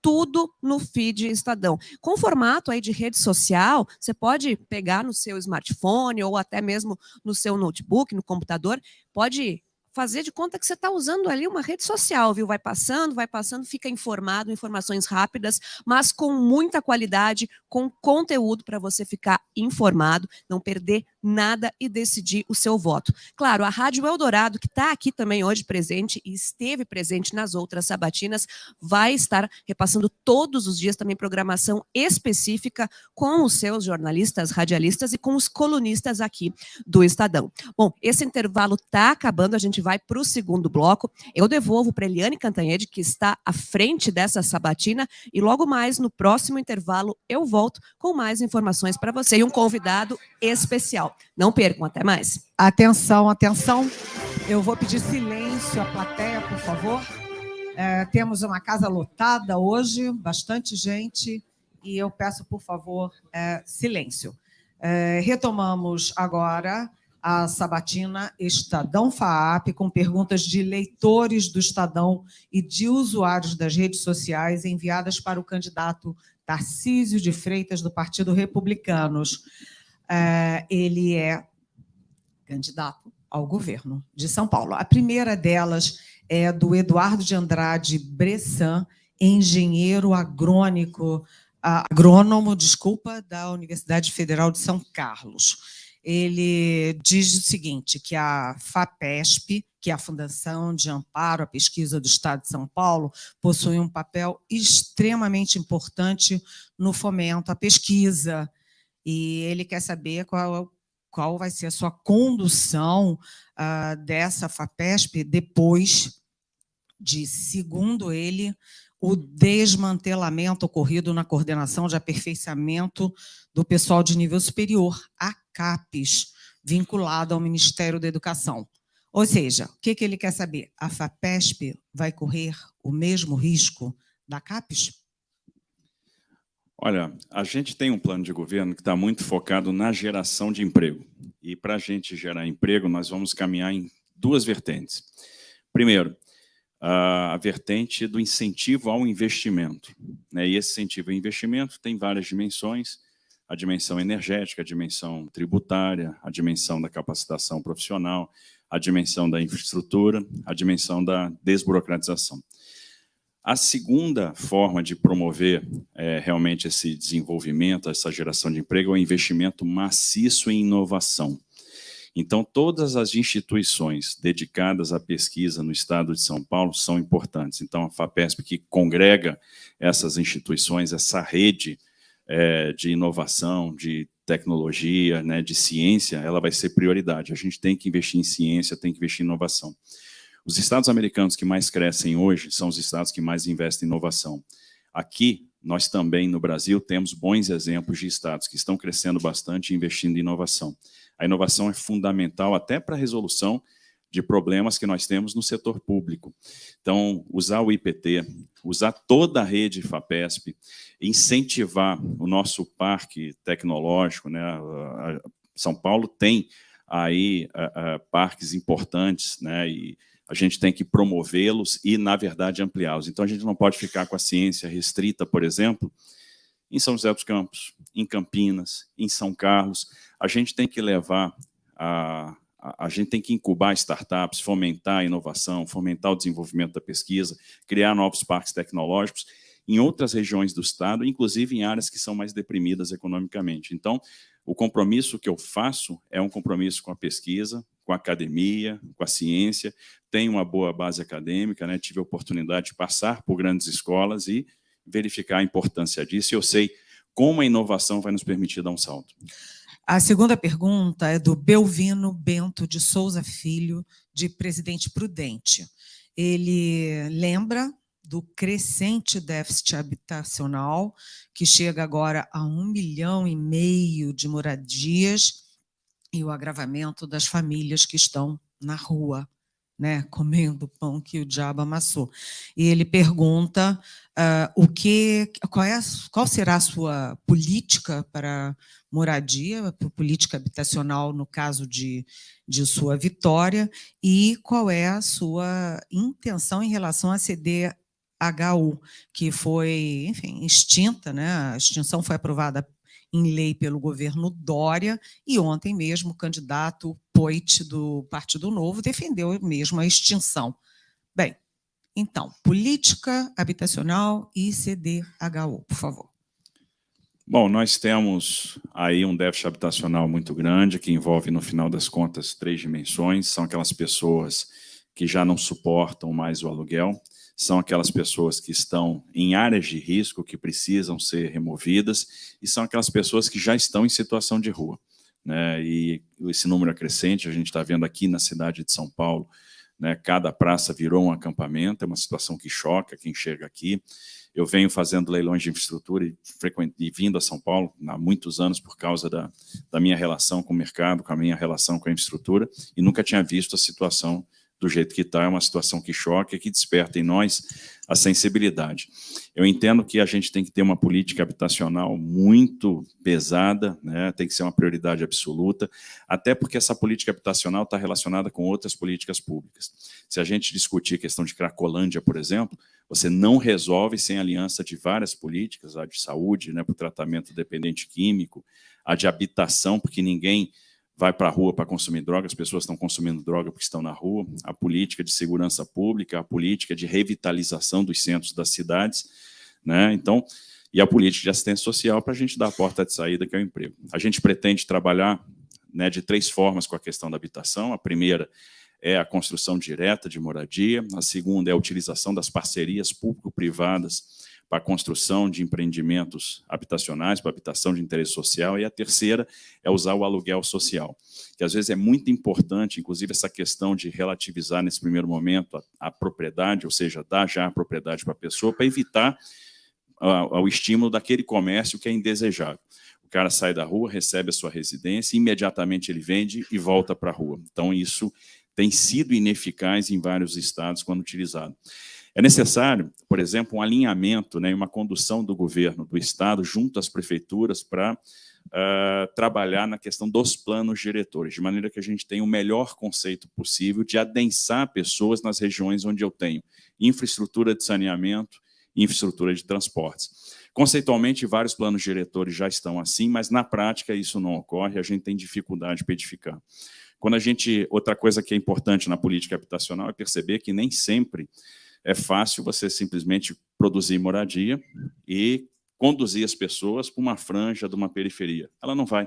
tudo no feed Estadão. Com formato aí de rede social, você pode pegar no seu smartphone ou até mesmo no seu notebook, no computador, pode fazer de conta que você está usando ali uma rede social, viu? Vai passando, fica informado, informações rápidas, mas com muita qualidade, com conteúdo para você ficar informado, não perder nada e decidir o seu voto. Claro, a Rádio Eldorado, que está aqui também hoje presente e esteve presente nas outras sabatinas, vai estar repassando todos os dias também programação específica com os seus jornalistas, radialistas e com os colunistas aqui do Estadão. Bom, esse intervalo está acabando, a gente vai para o segundo bloco. Eu devolvo para Eliane Cantanhede, que está à frente dessa sabatina, e logo mais, no próximo intervalo, eu volto com mais informações para você e um convidado especial. Não percam, até mais. Atenção, atenção. Eu vou pedir silêncio à plateia, por favor. Temos uma casa lotada hoje, bastante gente, e eu peço, por favor, silêncio. Retomamos agora a sabatina Estadão FAAP, com perguntas de leitores do Estadão e de usuários das redes sociais enviadas para o candidato Tarcísio de Freitas, do Partido Republicanos. Ele é candidato ao governo de São Paulo. A primeira delas é do Eduardo de Andrade Bressan, engenheiro agrônomo, da Universidade Federal de São Carlos. Ele diz o seguinte, que a FAPESP, que é a Fundação de Amparo à Pesquisa do Estado de São Paulo, possui um papel extremamente importante no fomento à pesquisa. E ele quer saber qual vai ser a sua condução dessa FAPESP depois de, segundo ele, o desmantelamento ocorrido na coordenação de aperfeiçoamento do pessoal de nível superior, a CAPES, vinculado ao Ministério da Educação. Ou seja, o que ele quer saber? A FAPESP vai correr o mesmo risco da CAPES? Olha, a gente tem um plano de governo que está muito focado na geração de emprego. E para a gente gerar emprego, nós vamos caminhar em duas vertentes. Primeiro, a vertente do incentivo ao investimento, né? E esse incentivo ao investimento tem várias dimensões: a dimensão energética, a dimensão tributária, a dimensão da capacitação profissional, a dimensão da infraestrutura, a dimensão da desburocratização. A segunda forma de promover realmente esse desenvolvimento, essa geração de emprego, é o investimento maciço em inovação. Então, todas as instituições dedicadas à pesquisa no estado de São Paulo são importantes. Então, a FAPESP, que congrega essas instituições, essa rede de inovação, de tecnologia, né, de ciência, ela vai ser prioridade. A gente tem que investir em ciência, tem que investir em inovação. Os estados americanos que mais crescem hoje são os estados que mais investem em inovação. Aqui, nós também, no Brasil, temos bons exemplos de estados que estão crescendo bastante e investindo em inovação. A inovação é fundamental até para a resolução de problemas que nós temos no setor público. Então, usar o IPT, usar toda a rede FAPESP, incentivar o nosso parque tecnológico, né? São Paulo tem aí parques importantes, né? E a gente tem que promovê-los e, na verdade, ampliá-los. Então, a gente não pode ficar com a ciência restrita, por exemplo, em São José dos Campos, em Campinas, em São Carlos. A gente tem que levar a gente tem que incubar startups, fomentar a inovação, fomentar o desenvolvimento da pesquisa, criar novos parques tecnológicos em outras regiões do estado, inclusive em áreas que são mais deprimidas economicamente. Então, o compromisso que eu faço é um compromisso com a pesquisa, com a academia, com a ciência. Tenho uma boa base acadêmica, né? Tive a oportunidade de passar por grandes escolas e verificar a importância disso. E eu sei como a inovação vai nos permitir dar um salto. A segunda pergunta é do Belvino Bento de Souza Filho, de Presidente Prudente. Ele lembra do crescente déficit habitacional, que chega agora a 1,5 milhão de moradias, e o agravamento das famílias que estão na rua, né, comendo pão que o diabo amassou. E ele pergunta qual será a sua política para moradia, política habitacional no caso de sua vitória, e qual é a sua intenção em relação à CDHU, que foi, enfim, extinta, né? A extinção foi aprovada em lei pelo governo Dória, e ontem mesmo o candidato Poit, do Partido Novo, defendeu mesmo a extinção. Bem, então, política habitacional e CDHU, por favor. Bom, nós temos aí um déficit habitacional muito grande, que envolve, no final das contas, 3 dimensões. São aquelas pessoas que já não suportam mais o aluguel, são aquelas pessoas que estão em áreas de risco, que precisam ser removidas, e são aquelas pessoas que já estão em situação de rua, né? E esse número é crescente, a gente está vendo aqui na cidade de São Paulo, né? Cada praça virou um acampamento, é uma situação que choca quem chega aqui. Eu venho fazendo leilões de infraestrutura e vindo a São Paulo há muitos anos por causa da minha relação com o mercado, com a minha relação com a infraestrutura, e nunca tinha visto a situação do jeito que está. É uma situação que choca e que desperta em nós a sensibilidade. Eu entendo que a gente tem que ter uma política habitacional muito pesada, né? Tem que ser uma prioridade absoluta, até porque essa política habitacional está relacionada com outras políticas públicas. Se a gente discutir a questão de Cracolândia, por exemplo, você não resolve sem aliança de várias políticas, a de saúde, né, para o tratamento dependente químico, a de habitação, porque ninguém vai para a rua para consumir droga, as pessoas estão consumindo droga porque estão na rua, a política de segurança pública, a política de revitalização dos centros das cidades, né? Então, e a política de assistência social para a gente dar a porta de saída, que é o emprego. A gente pretende trabalhar, né, de 3 formas com a questão da habitação. A primeira é a construção direta de moradia, a segunda é a utilização das parcerias público-privadas para a construção de empreendimentos habitacionais, para habitação de interesse social, e a terceira é usar o aluguel social, que às vezes é muito importante, inclusive essa questão de relativizar nesse primeiro momento a propriedade, ou seja, dar já a propriedade para a pessoa, para evitar o estímulo daquele comércio que é indesejável. O cara sai da rua, recebe a sua residência, imediatamente ele vende e volta para a rua. Então, isso tem sido ineficaz em vários estados quando utilizado. É necessário, por exemplo, um alinhamento, né, uma condução do governo, do estado, junto às prefeituras, para trabalhar na questão dos planos diretores, de maneira que a gente tenha o melhor conceito possível de adensar pessoas nas regiões onde eu tenho infraestrutura de saneamento, infraestrutura de transportes. Conceitualmente, vários planos diretores já estão assim, mas na prática isso não ocorre, a gente tem dificuldade para edificar. Outra coisa que é importante na política habitacional é perceber que nem sempre é fácil você simplesmente produzir moradia e conduzir as pessoas para uma franja de uma periferia. Ela não vai,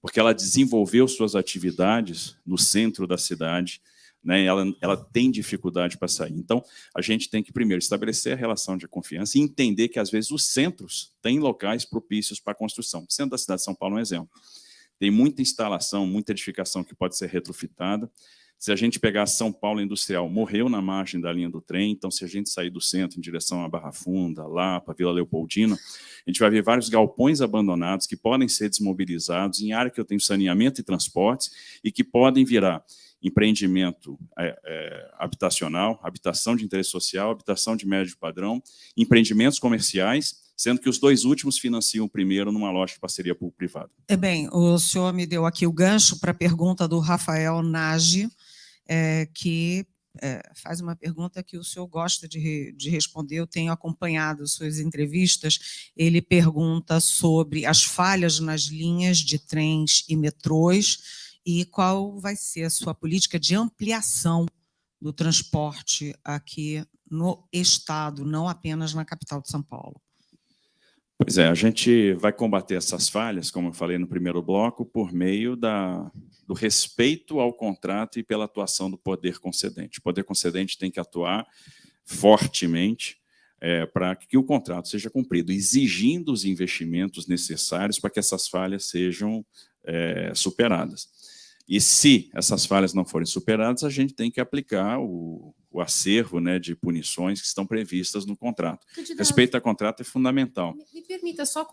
porque ela desenvolveu suas atividades no centro da cidade, né? Ela tem dificuldade para sair. Então, a gente tem que, primeiro, estabelecer a relação de confiança e entender que, às vezes, os centros têm locais propícios para a construção. O centro da cidade de São Paulo é um exemplo. Tem muita instalação, muita edificação que pode ser retrofitada. Se a gente pegar São Paulo Industrial, morreu na margem da linha do trem, então se a gente sair do centro em direção à Barra Funda, Lapa, Vila Leopoldina, a gente vai ver vários galpões abandonados que podem ser desmobilizados em área que eu tenho saneamento e transportes e que podem virar empreendimento habitacional, habitação de interesse social, habitação de médio padrão, empreendimentos comerciais, sendo que os dois últimos financiam o primeiro numa loja de parceria público-privada. Bem, o senhor me deu aqui o gancho para a pergunta do Rafael Nagy, que faz uma pergunta que o senhor gosta de responder, eu tenho acompanhado suas entrevistas. Ele pergunta sobre as falhas nas linhas de trens e metrôs e qual vai ser a sua política de ampliação do transporte aqui no estado, não apenas na capital de São Paulo. Pois é, a gente vai combater essas falhas, como eu falei no primeiro bloco, por meio do respeito ao contrato e pela atuação do poder concedente. O poder concedente tem que atuar fortemente para que o contrato seja cumprido, exigindo os investimentos necessários para que essas falhas sejam superadas. E se essas falhas não forem superadas, a gente tem que aplicar o acervo, né, de punições que estão previstas no contrato. Candidato, Respeito ao contrato é fundamental. Me permita só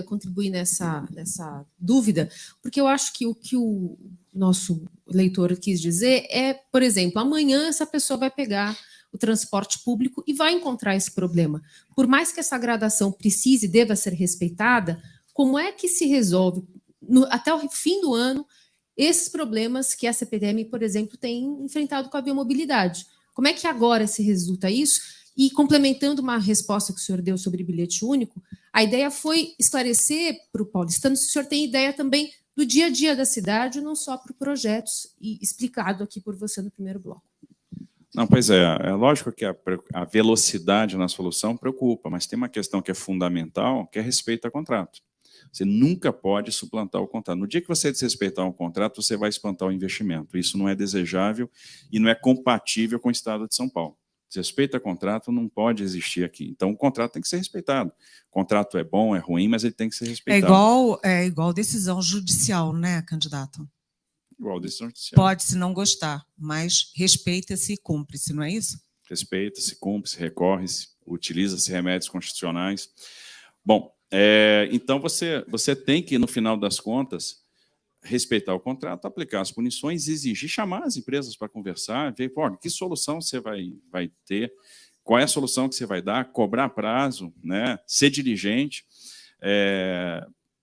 contribuir nessa dúvida, porque eu acho que o que o nosso leitor quis dizer é, por exemplo, amanhã essa pessoa vai pegar o transporte público e vai encontrar esse problema. Por mais que essa gradação precise e deva ser respeitada, como é que se resolve, até o fim do ano, esses problemas que a CPTM, por exemplo, tem enfrentado com a biomobilidade? Como é que agora se resulta isso? E complementando uma resposta que o senhor deu sobre bilhete único, a ideia foi esclarecer para o paulistano se o senhor tem ideia também do dia a dia da cidade, não só para projetos, e explicado aqui por você no primeiro bloco. Não, pois é lógico que a velocidade na solução preocupa, mas tem uma questão que é fundamental, que é respeito ao contrato. Você nunca pode suplantar o contrato. No dia que você desrespeitar um contrato, você vai suplantar o investimento. Isso não é desejável e não é compatível com o Estado de São Paulo. Desrespeito a contrato não pode existir aqui. Então, o contrato tem que ser respeitado. O contrato é bom, é ruim, mas ele tem que ser respeitado. É igual decisão judicial, né, candidato? Igual decisão judicial. Pode-se não gostar, mas respeita-se e cumpre-se, não é isso? Respeita-se, cumpre-se, recorre-se, utiliza-se remédios constitucionais. Bom, então você tem que, no final das contas, respeitar o contrato, aplicar as punições, exigir, chamar as empresas para conversar, ver que solução você vai ter, qual é a solução que você vai dar, cobrar prazo, né, ser diligente.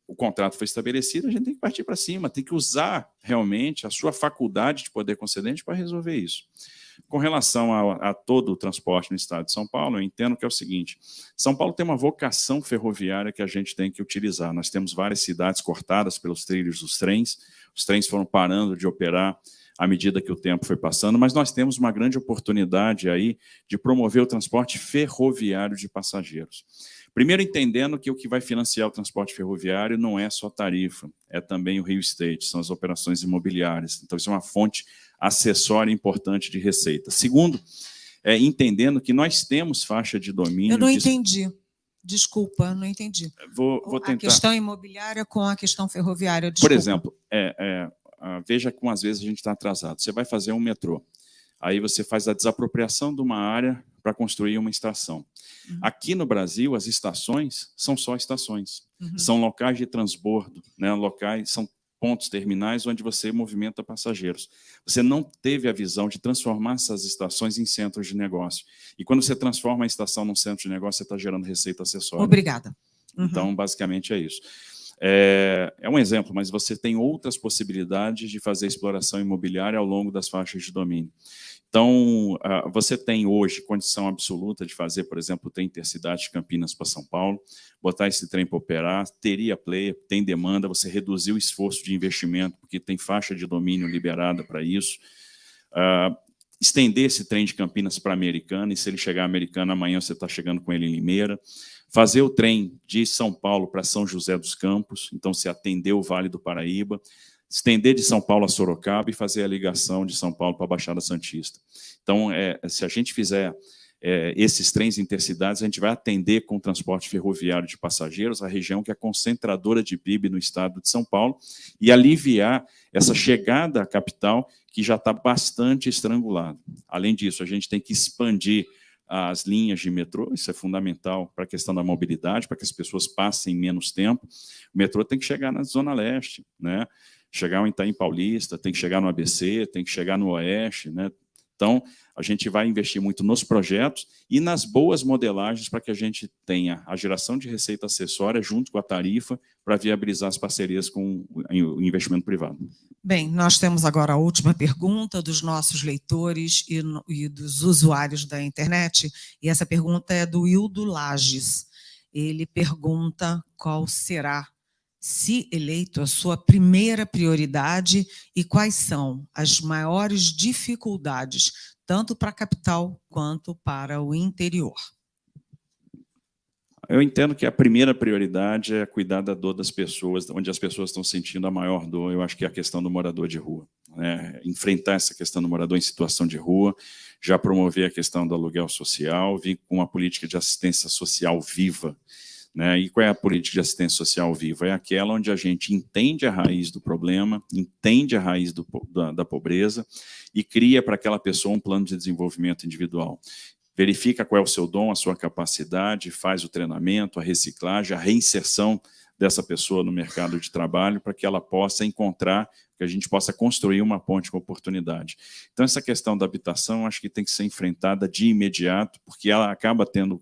O contrato foi estabelecido, a gente tem que partir para cima, tem que usar realmente a sua faculdade de poder concedente para resolver isso. Com relação a todo o transporte no estado de São Paulo, eu entendo que é o seguinte: São Paulo tem uma vocação ferroviária que a gente tem que utilizar. Nós temos várias cidades cortadas pelos trilhos dos trens, os trens foram parando de operar à medida que o tempo foi passando, mas nós temos uma grande oportunidade aí de promover o transporte ferroviário de passageiros. Primeiro, entendendo que o que vai financiar o transporte ferroviário não é só tarifa, é também o Rio State, são as operações imobiliárias. Então, isso é uma fonte acessória importante de receita. Segundo, entendendo que nós temos faixa de domínio... Eu não entendi. Desculpa, não entendi. Vou tentar. A questão imobiliária com a questão ferroviária, desculpa. Por exemplo, veja como às vezes a gente está atrasado. Você vai fazer um metrô, aí você faz a desapropriação de uma área para construir uma estação. Aqui no Brasil, as estações são só estações. São locais de transbordo, né? São pontos terminais onde você movimenta passageiros. Você não teve a visão de transformar essas estações em centros de negócio. E quando você transforma a estação num centro de negócio, você está gerando receita acessória. Obrigada. Então, basicamente, é isso. É um exemplo, mas você tem outras possibilidades de fazer exploração imobiliária ao longo das faixas de domínio. Então, você tem hoje condição absoluta de fazer, por exemplo, o trem intercidade de Campinas para São Paulo, botar esse trem para operar, teria player, tem demanda, você reduziu o esforço de investimento, porque tem faixa de domínio liberada para isso. Estender esse trem de Campinas para Americana, e se ele chegar a Americana, amanhã você está chegando com ele em Limeira. Fazer o trem de São Paulo para São José dos Campos, então se atender o Vale do Paraíba, estender de São Paulo a Sorocaba e fazer a ligação de São Paulo para a Baixada Santista. Então, se a gente fizer esses trens intercidades, a gente vai atender com o transporte ferroviário de passageiros a região que é concentradora de PIB no estado de São Paulo e aliviar essa chegada à capital que já está bastante estrangulada. Além disso, a gente tem que expandir as linhas de metrô, isso é fundamental para a questão da mobilidade, para que as pessoas passem menos tempo. O metrô tem que chegar na Zona Leste, né? Chegar no Itaim Paulista, tem que chegar no ABC, tem que chegar no Oeste, né? Então, a gente vai investir muito nos projetos e nas boas modelagens para que a gente tenha a geração de receita acessória junto com a tarifa para viabilizar as parcerias com o investimento privado. Bem, nós temos agora a última pergunta dos nossos leitores e dos usuários da internet, e essa pergunta é do Hildo Lages. Ele pergunta qual será, se eleito, a sua primeira prioridade e quais são as maiores dificuldades, tanto para a capital quanto para o interior. Eu entendo que a primeira prioridade é cuidar da dor das pessoas, onde as pessoas estão sentindo a maior dor, eu acho que é a questão do morador de rua. Né? Enfrentar essa questão do morador em situação de rua, já promover a questão do aluguel social, vir com uma política de assistência social viva. Né? E qual é a política de assistência social viva? É aquela onde a gente entende a raiz do problema, entende a raiz da pobreza e cria para aquela pessoa um plano de desenvolvimento individual. Verifica qual é o seu dom, a sua capacidade, faz o treinamento, a reciclagem, a reinserção dessa pessoa no mercado de trabalho para que ela possa encontrar, que a gente possa construir uma ponte com oportunidade. Então, essa questão da habitação, acho que tem que ser enfrentada de imediato, porque ela acaba tendo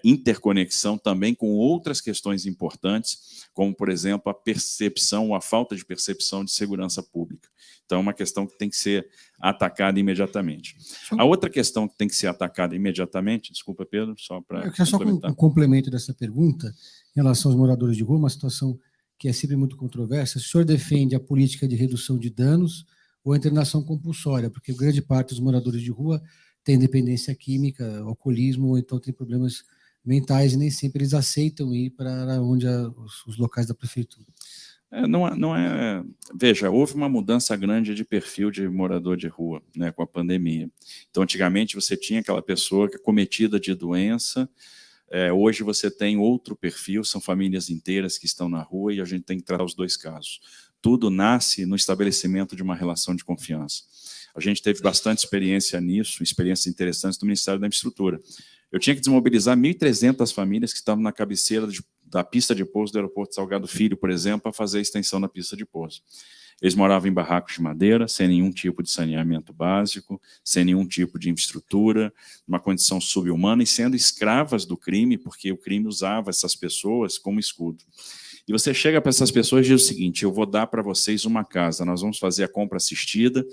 interconexão também com outras questões importantes, como, por exemplo, a percepção ou a falta de percepção de segurança pública. Então, é uma questão que tem que ser atacada imediatamente. A outra questão que tem que ser atacada imediatamente, desculpa, Pedro, só para complementar. Só um complemento dessa pergunta, em relação aos moradores de rua, uma situação que é sempre muito controversa. O senhor defende a política de redução de danos ou a internação compulsória? Porque grande parte dos moradores de rua tem dependência química, alcoolismo, ou então tem problemas mentais, e nem sempre eles aceitam ir para onde os locais da prefeitura. Veja, houve uma mudança grande de perfil de morador de rua, né, com a pandemia. Então, antigamente, você tinha aquela pessoa que é cometida de doença, hoje você tem outro perfil, são famílias inteiras que estão na rua, e a gente tem que tratar os dois casos. Tudo nasce no estabelecimento de uma relação de confiança. A gente teve bastante experiência nisso, experiências interessantes do Ministério da Infraestrutura. Eu tinha que desmobilizar 1.300 famílias que estavam na cabeceira da pista de pouso do aeroporto Salgado Filho, por exemplo, para fazer a extensão da pista de pouso. Eles moravam em barracos de madeira, sem nenhum tipo de saneamento básico, sem nenhum tipo de infraestrutura, numa condição subhumana e sendo escravas do crime, porque o crime usava essas pessoas como escudo. E você chega para essas pessoas e diz o seguinte: eu vou dar para vocês uma casa, nós vamos fazer a compra assistida,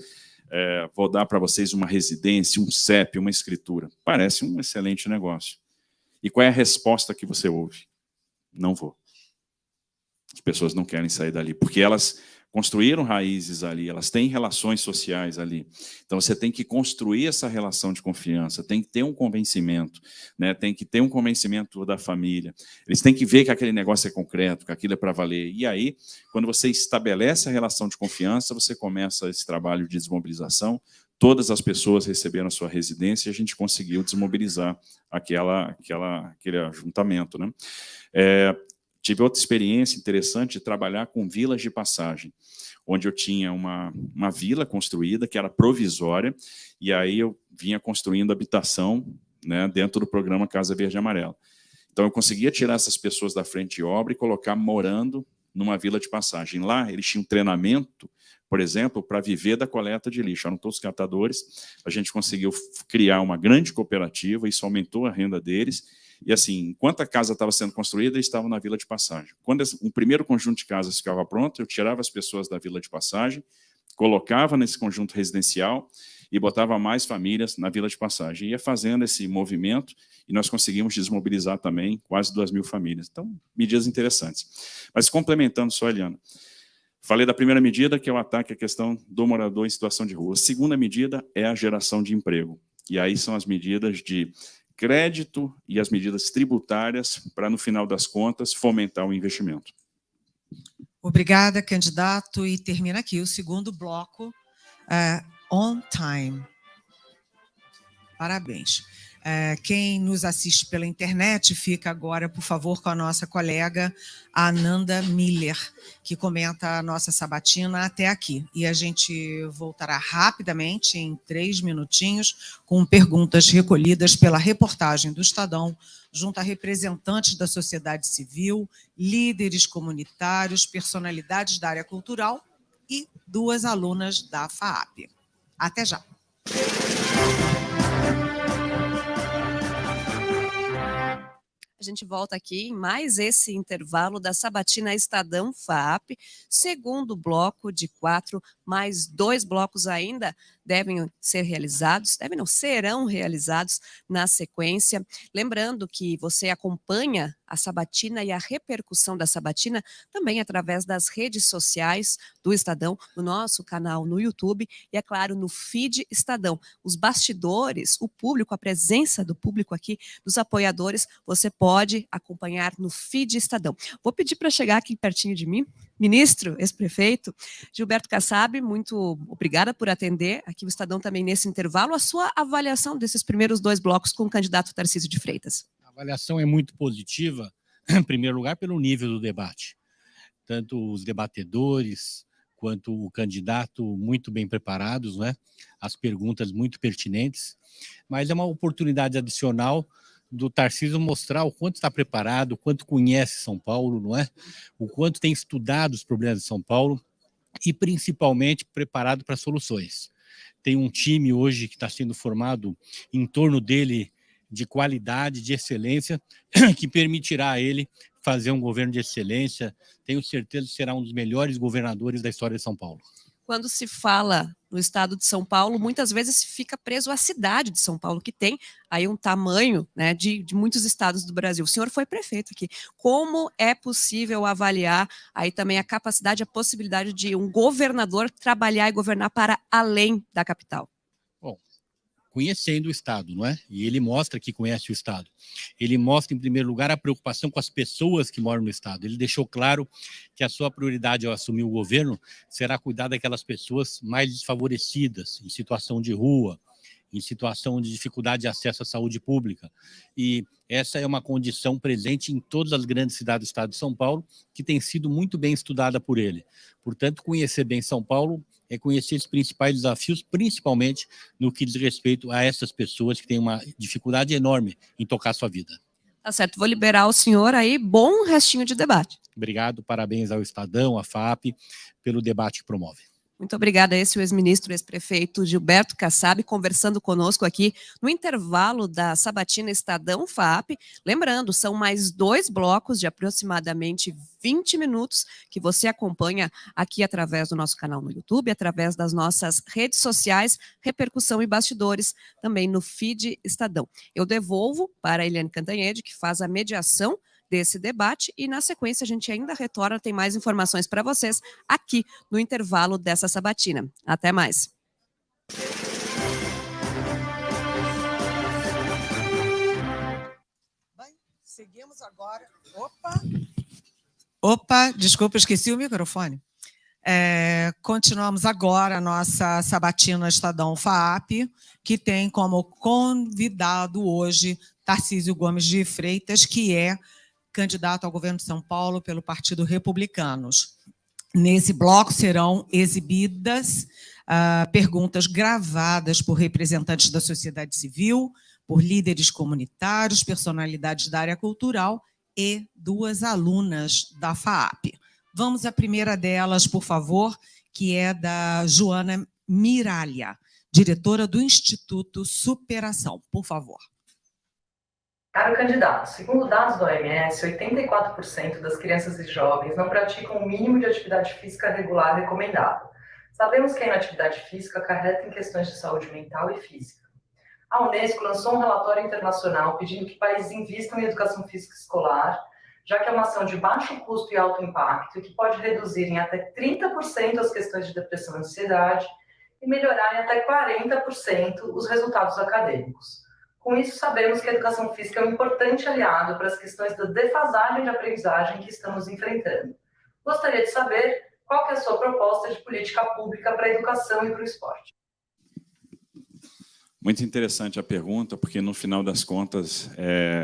vou dar para vocês uma residência, um CEP, uma escritura. Parece um excelente negócio. E qual é a resposta que você ouve? Não vou. As pessoas não querem sair dali, porque elas construíram raízes ali, elas têm relações sociais ali. Então, você tem que construir essa relação de confiança, tem que ter um convencimento, né? Tem que ter um convencimento da família. Eles têm que ver que aquele negócio é concreto, que aquilo é para valer. E aí, quando você estabelece a relação de confiança, você começa esse trabalho de desmobilização, todas as pessoas receberam a sua residência e a gente conseguiu desmobilizar aquele ajuntamento, né? Tive outra experiência interessante de trabalhar com vilas de passagem, onde eu tinha uma vila construída, que era provisória, e aí eu vinha construindo habitação, né, dentro do programa Casa Verde e Amarela. Então, eu conseguia tirar essas pessoas da frente de obra e colocar morando numa vila de passagem. Lá, eles tinham treinamento, por exemplo, para viver da coleta de lixo. Eram todos catadores. A gente conseguiu criar uma grande cooperativa, isso aumentou a renda deles. E, assim, enquanto a casa estava sendo construída, eles estavam na vila de passagem. Quando um primeiro conjunto de casas ficava pronto, eu tirava as pessoas da vila de passagem, colocava nesse conjunto residencial e botava mais famílias na vila de passagem. Ia fazendo esse movimento e nós conseguimos desmobilizar também quase 2.000 famílias. Então, medidas interessantes. Mas complementando só, Eliana, falei da primeira medida, que é o ataque à questão do morador em situação de rua. A segunda medida é a geração de emprego. E aí são as medidas de crédito e as medidas tributárias para, no final das contas, fomentar o investimento. Obrigada, candidato. E termina aqui o segundo bloco, on time. Parabéns. Quem nos assiste pela internet, fica agora, por favor, com a nossa colega Ananda Miller, que comenta a nossa sabatina até aqui. E a gente voltará rapidamente, em 3 minutinhos, com perguntas recolhidas pela reportagem do Estadão, junto a representantes da sociedade civil, líderes comunitários, personalidades da área cultural e 2 alunas da FAAP. Até já. A gente volta aqui em mais esse intervalo da Sabatina Estadão FAAP, segundo bloco de 4, mais 2 blocos ainda devem ser realizados, serão realizados na sequência. Lembrando que você acompanha a Sabatina e a repercussão da Sabatina também através das redes sociais do Estadão, no nosso canal no YouTube e, é claro, no feed Estadão. Os bastidores, o público, a presença do público aqui, dos apoiadores, você pode acompanhar no feed Estadão. Vou pedir para chegar aqui pertinho de mim, ministro, ex-prefeito, Gilberto Kassab, muito obrigada por atender aqui o Estadão também nesse intervalo. A sua avaliação desses primeiros 2 blocos com o candidato Tarcísio de Freitas. A avaliação é muito positiva, em primeiro lugar, pelo nível do debate. Tanto os debatedores quanto o candidato muito bem preparados, né? As perguntas muito pertinentes, mas é uma oportunidade adicional do Tarcísio mostrar o quanto está preparado, o quanto conhece São Paulo, não é? O quanto tem estudado os problemas de São Paulo e, principalmente, preparado para soluções. Tem um time hoje que está sendo formado em torno dele de qualidade, de excelência, que permitirá a ele fazer um governo de excelência. Tenho certeza que será um dos melhores governadores da história de São Paulo. Quando se fala no estado de São Paulo, muitas vezes se fica preso à cidade de São Paulo, que tem aí um tamanho, né, de muitos estados do Brasil. O senhor foi prefeito aqui. Como é possível avaliar aí também a capacidade, a possibilidade de um governador trabalhar e governar para além da capital? Bom, conhecendo o Estado, não é? E ele mostra que conhece o Estado. Ele mostra, em primeiro lugar, a preocupação com as pessoas que moram no Estado. Ele deixou claro que a sua prioridade ao assumir o governo será cuidar daquelas pessoas mais desfavorecidas, em situação de rua, em situação de dificuldade de acesso à saúde pública. E essa é uma condição presente em todas as grandes cidades do estado de São Paulo, que tem sido muito bem estudada por ele. Portanto, conhecer bem São Paulo é conhecer os principais desafios, principalmente no que diz respeito a essas pessoas que têm uma dificuldade enorme em tocar a sua vida. Tá certo, vou liberar o senhor aí. Bom restinho de debate. Obrigado, parabéns ao Estadão, à FAAP, pelo debate que promove. Muito obrigada. Esse é o ex-ministro, ex-prefeito Gilberto Kassab, conversando conosco aqui no intervalo da Sabatina Estadão FAAP. Lembrando, são mais 2 blocos de aproximadamente 20 minutos que você acompanha aqui através do nosso canal no YouTube, através das nossas redes sociais, Repercussão e Bastidores, também no feed Estadão. Eu devolvo para a Eliane Cantanhede, que faz a mediação desse debate, e na sequência a gente ainda retorna, tem mais informações para vocês aqui no intervalo dessa sabatina. Até mais. Bem, seguimos agora. Opa, desculpa, esqueci o microfone. Continuamos agora a nossa sabatina Estadão FAAP, que tem como convidado hoje Tarcísio Gomes de Freitas, que é candidato ao governo de São Paulo pelo Partido Republicanos. Nesse bloco serão exibidas perguntas gravadas por representantes da sociedade civil, por líderes comunitários, personalidades da área cultural e 2 alunas da FAAP. Vamos à primeira delas, por favor, que é da Joana Miralha, diretora do Instituto Superação. Por favor. Caro candidato, segundo dados da OMS, 84% das crianças e jovens não praticam o mínimo de atividade física regular recomendado. Sabemos que a inatividade física acarreta em questões de saúde mental e física. A Unesco lançou um relatório internacional pedindo que países invistam em educação física escolar, já que é uma ação de baixo custo e alto impacto e que pode reduzir em até 30% as questões de depressão e ansiedade e melhorar em até 40% os resultados acadêmicos. Com isso, sabemos que a educação física é um importante aliado para as questões da defasagem de aprendizagem que estamos enfrentando. Gostaria de saber qual que é a sua proposta de política pública para a educação e para o esporte. Muito interessante a pergunta, porque no final das contas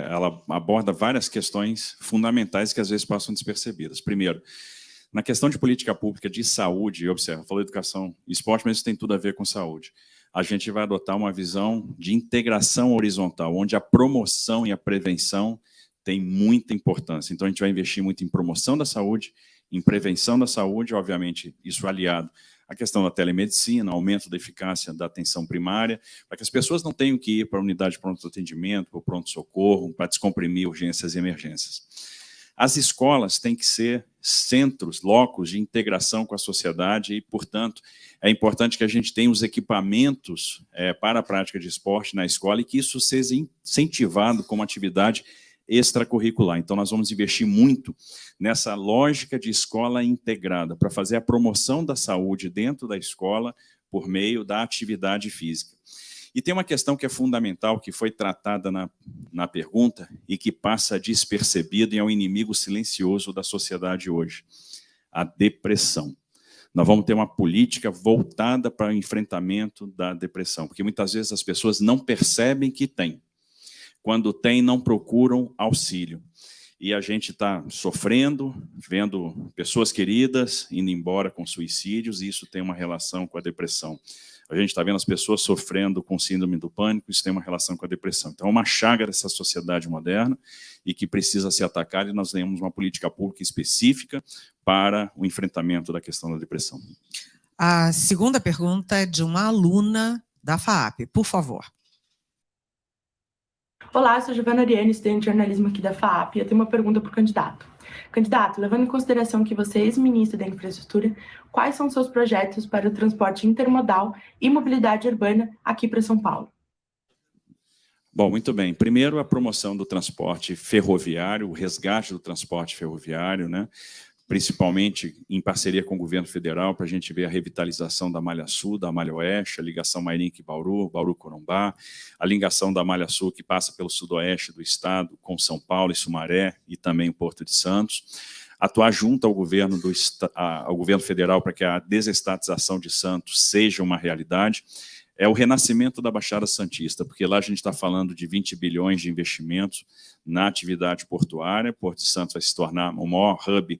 ela aborda várias questões fundamentais que às vezes passam despercebidas. Primeiro, na questão de política pública de saúde, observa, falou educação e esporte, mas isso tem tudo a ver com saúde. A gente vai adotar uma visão de integração horizontal, onde a promoção e a prevenção têm muita importância. Então, a gente vai investir muito em promoção da saúde, em prevenção da saúde, obviamente, isso aliado à questão da telemedicina, aumento da eficácia da atenção primária, para que as pessoas não tenham que ir para a unidade de pronto-atendimento, para o pronto-socorro, para descomprimir urgências e emergências. As escolas têm que ser centros, locos de integração com a sociedade e, portanto, é importante que a gente tenha os equipamentos para a prática de esporte na escola e que isso seja incentivado como atividade extracurricular. Então, nós vamos investir muito nessa lógica de escola integrada para fazer a promoção da saúde dentro da escola por meio da atividade física. E tem uma questão que é fundamental, que foi tratada na pergunta e que passa despercebida e é um inimigo silencioso da sociedade hoje: a depressão. Nós vamos ter uma política voltada para o enfrentamento da depressão, porque muitas vezes as pessoas não percebem que tem. Quando tem, não procuram auxílio. E a gente está sofrendo, vendo pessoas queridas indo embora com suicídios, e isso tem uma relação com a depressão. A gente está vendo as pessoas sofrendo com síndrome do pânico, isso tem uma relação com a depressão. Então, é uma chaga dessa sociedade moderna e que precisa ser atacada, e nós temos uma política pública específica para o enfrentamento da questão da depressão. A segunda pergunta é de uma aluna da FAAP, por favor. Olá, eu sou Giovana Ariane, estudante de jornalismo aqui da FAAP, e eu tenho uma pergunta para o candidato. Candidato, levando em consideração que você é ex-ministro da Infraestrutura, quais são seus projetos para o transporte intermodal e mobilidade urbana aqui para São Paulo? Bom, muito bem. Primeiro, a promoção do transporte ferroviário, o resgate do transporte ferroviário, né? Principalmente em parceria com o governo federal, para a gente ver a revitalização da Malha Sul, da Malha Oeste, a ligação Mairink-Bauru, Bauru-Corumbá, a ligação da Malha Sul, que passa pelo sudoeste do estado, com São Paulo e Sumaré, e também o Porto de Santos. Atuar junto ao governo federal para que a desestatização de Santos seja uma realidade. É o renascimento da Baixada Santista, porque lá a gente está falando de 20 bilhões de investimentos na atividade portuária. Porto de Santos vai se tornar o maior hub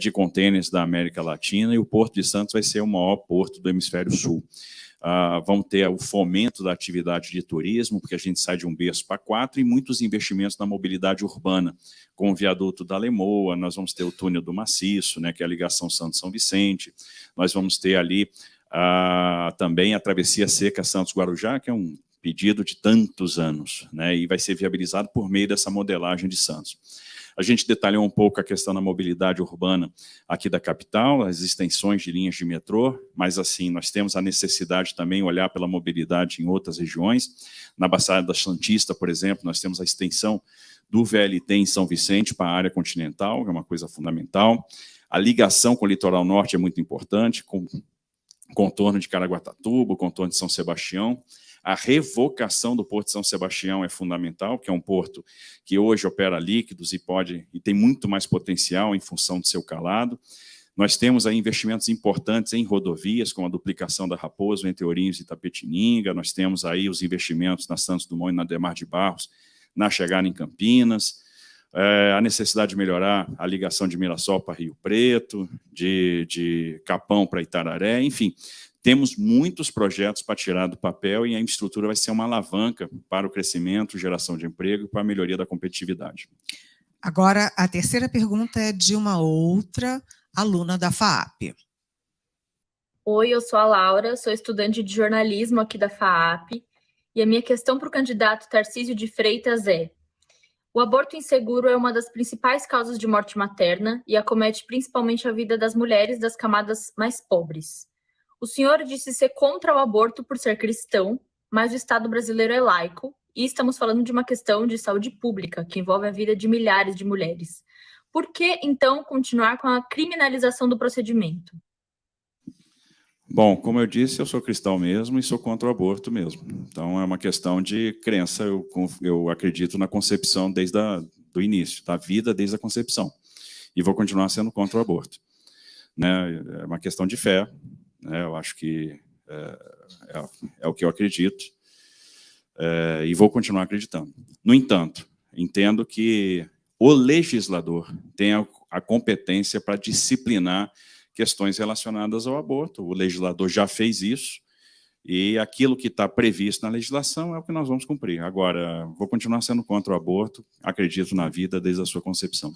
de contêineres da América Latina, e o Porto de Santos vai ser o maior porto do Hemisfério Sul. Vão ter o fomento da atividade de turismo, porque a gente sai de um berço para 4, e muitos investimentos na mobilidade urbana, com o viaduto da Lemoa, nós vamos ter o túnel do Maciço, né, que é a ligação Santos-São Vicente, nós vamos ter ali também a travessia seca Santos-Guarujá, que é um pedido de tantos anos, né, e vai ser viabilizado por meio dessa modelagem de Santos. A gente detalhou um pouco a questão da mobilidade urbana aqui da capital, as extensões de linhas de metrô, mas assim, nós temos a necessidade também de olhar pela mobilidade em outras regiões. Na Baixada Santista, por exemplo, nós temos a extensão do VLT em São Vicente para a área continental, que é uma coisa fundamental. A ligação com o litoral norte é muito importante, com o contorno de Caraguatatuba, o contorno de São Sebastião. A revocação do Porto de São Sebastião é fundamental, que é um porto que hoje opera líquidos e tem muito mais potencial em função do seu calado. Nós temos aí investimentos importantes em rodovias, como a duplicação da Raposo entre Ourinhos e Itapetininga. Nós temos aí os investimentos na Santos Dumont e na Adhemar de Barros, na chegada em Campinas. A necessidade de melhorar a ligação de Mirassol para Rio Preto, de Capão para Itararé, enfim. Temos muitos projetos para tirar do papel e a infraestrutura vai ser uma alavanca para o crescimento, geração de emprego e para a melhoria da competitividade. Agora, a terceira pergunta é de uma outra aluna da FAAP. Oi, eu sou a Laura, sou estudante de jornalismo aqui da FAAP e a minha questão para o candidato Tarcísio de Freitas é: o aborto inseguro é uma das principais causas de morte materna e acomete principalmente a vida das mulheres das camadas mais pobres. O senhor disse ser contra o aborto por ser cristão, mas o Estado brasileiro é laico e estamos falando de uma questão de saúde pública que envolve a vida de milhares de mulheres. Por que, então, continuar com a criminalização do procedimento? Bom, como eu disse, eu sou cristão mesmo e sou contra o aborto mesmo. Então, é uma questão de crença. Eu acredito na concepção desde o início, da vida desde a concepção. E vou continuar sendo contra o aborto. Né? É uma questão de fé. Né? Eu acho que é o que eu acredito. E vou continuar acreditando. No entanto, entendo que o legislador tem a competência para disciplinar questões relacionadas ao aborto. O legislador já fez isso, e aquilo que está previsto na legislação é o que nós vamos cumprir. Agora, vou continuar sendo contra o aborto, acredito na vida desde a sua concepção.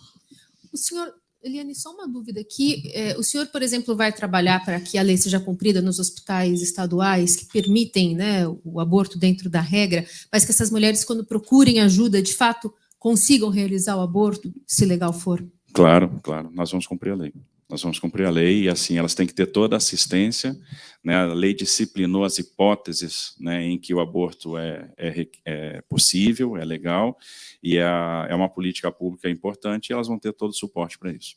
O senhor, Eliane, só uma dúvida aqui. O senhor, por exemplo, vai trabalhar para que a lei seja cumprida nos hospitais estaduais que permitem, né, o aborto dentro da regra, mas que essas mulheres, quando procurem ajuda, de fato, consigam realizar o aborto, se legal for? Claro, nós vamos cumprir a lei. Nós vamos cumprir a lei e, assim, elas têm que ter toda a assistência. Né? A lei disciplinou as hipóteses, né, em que o aborto é possível, é legal, e é uma política pública importante, e elas vão ter todo o suporte para isso.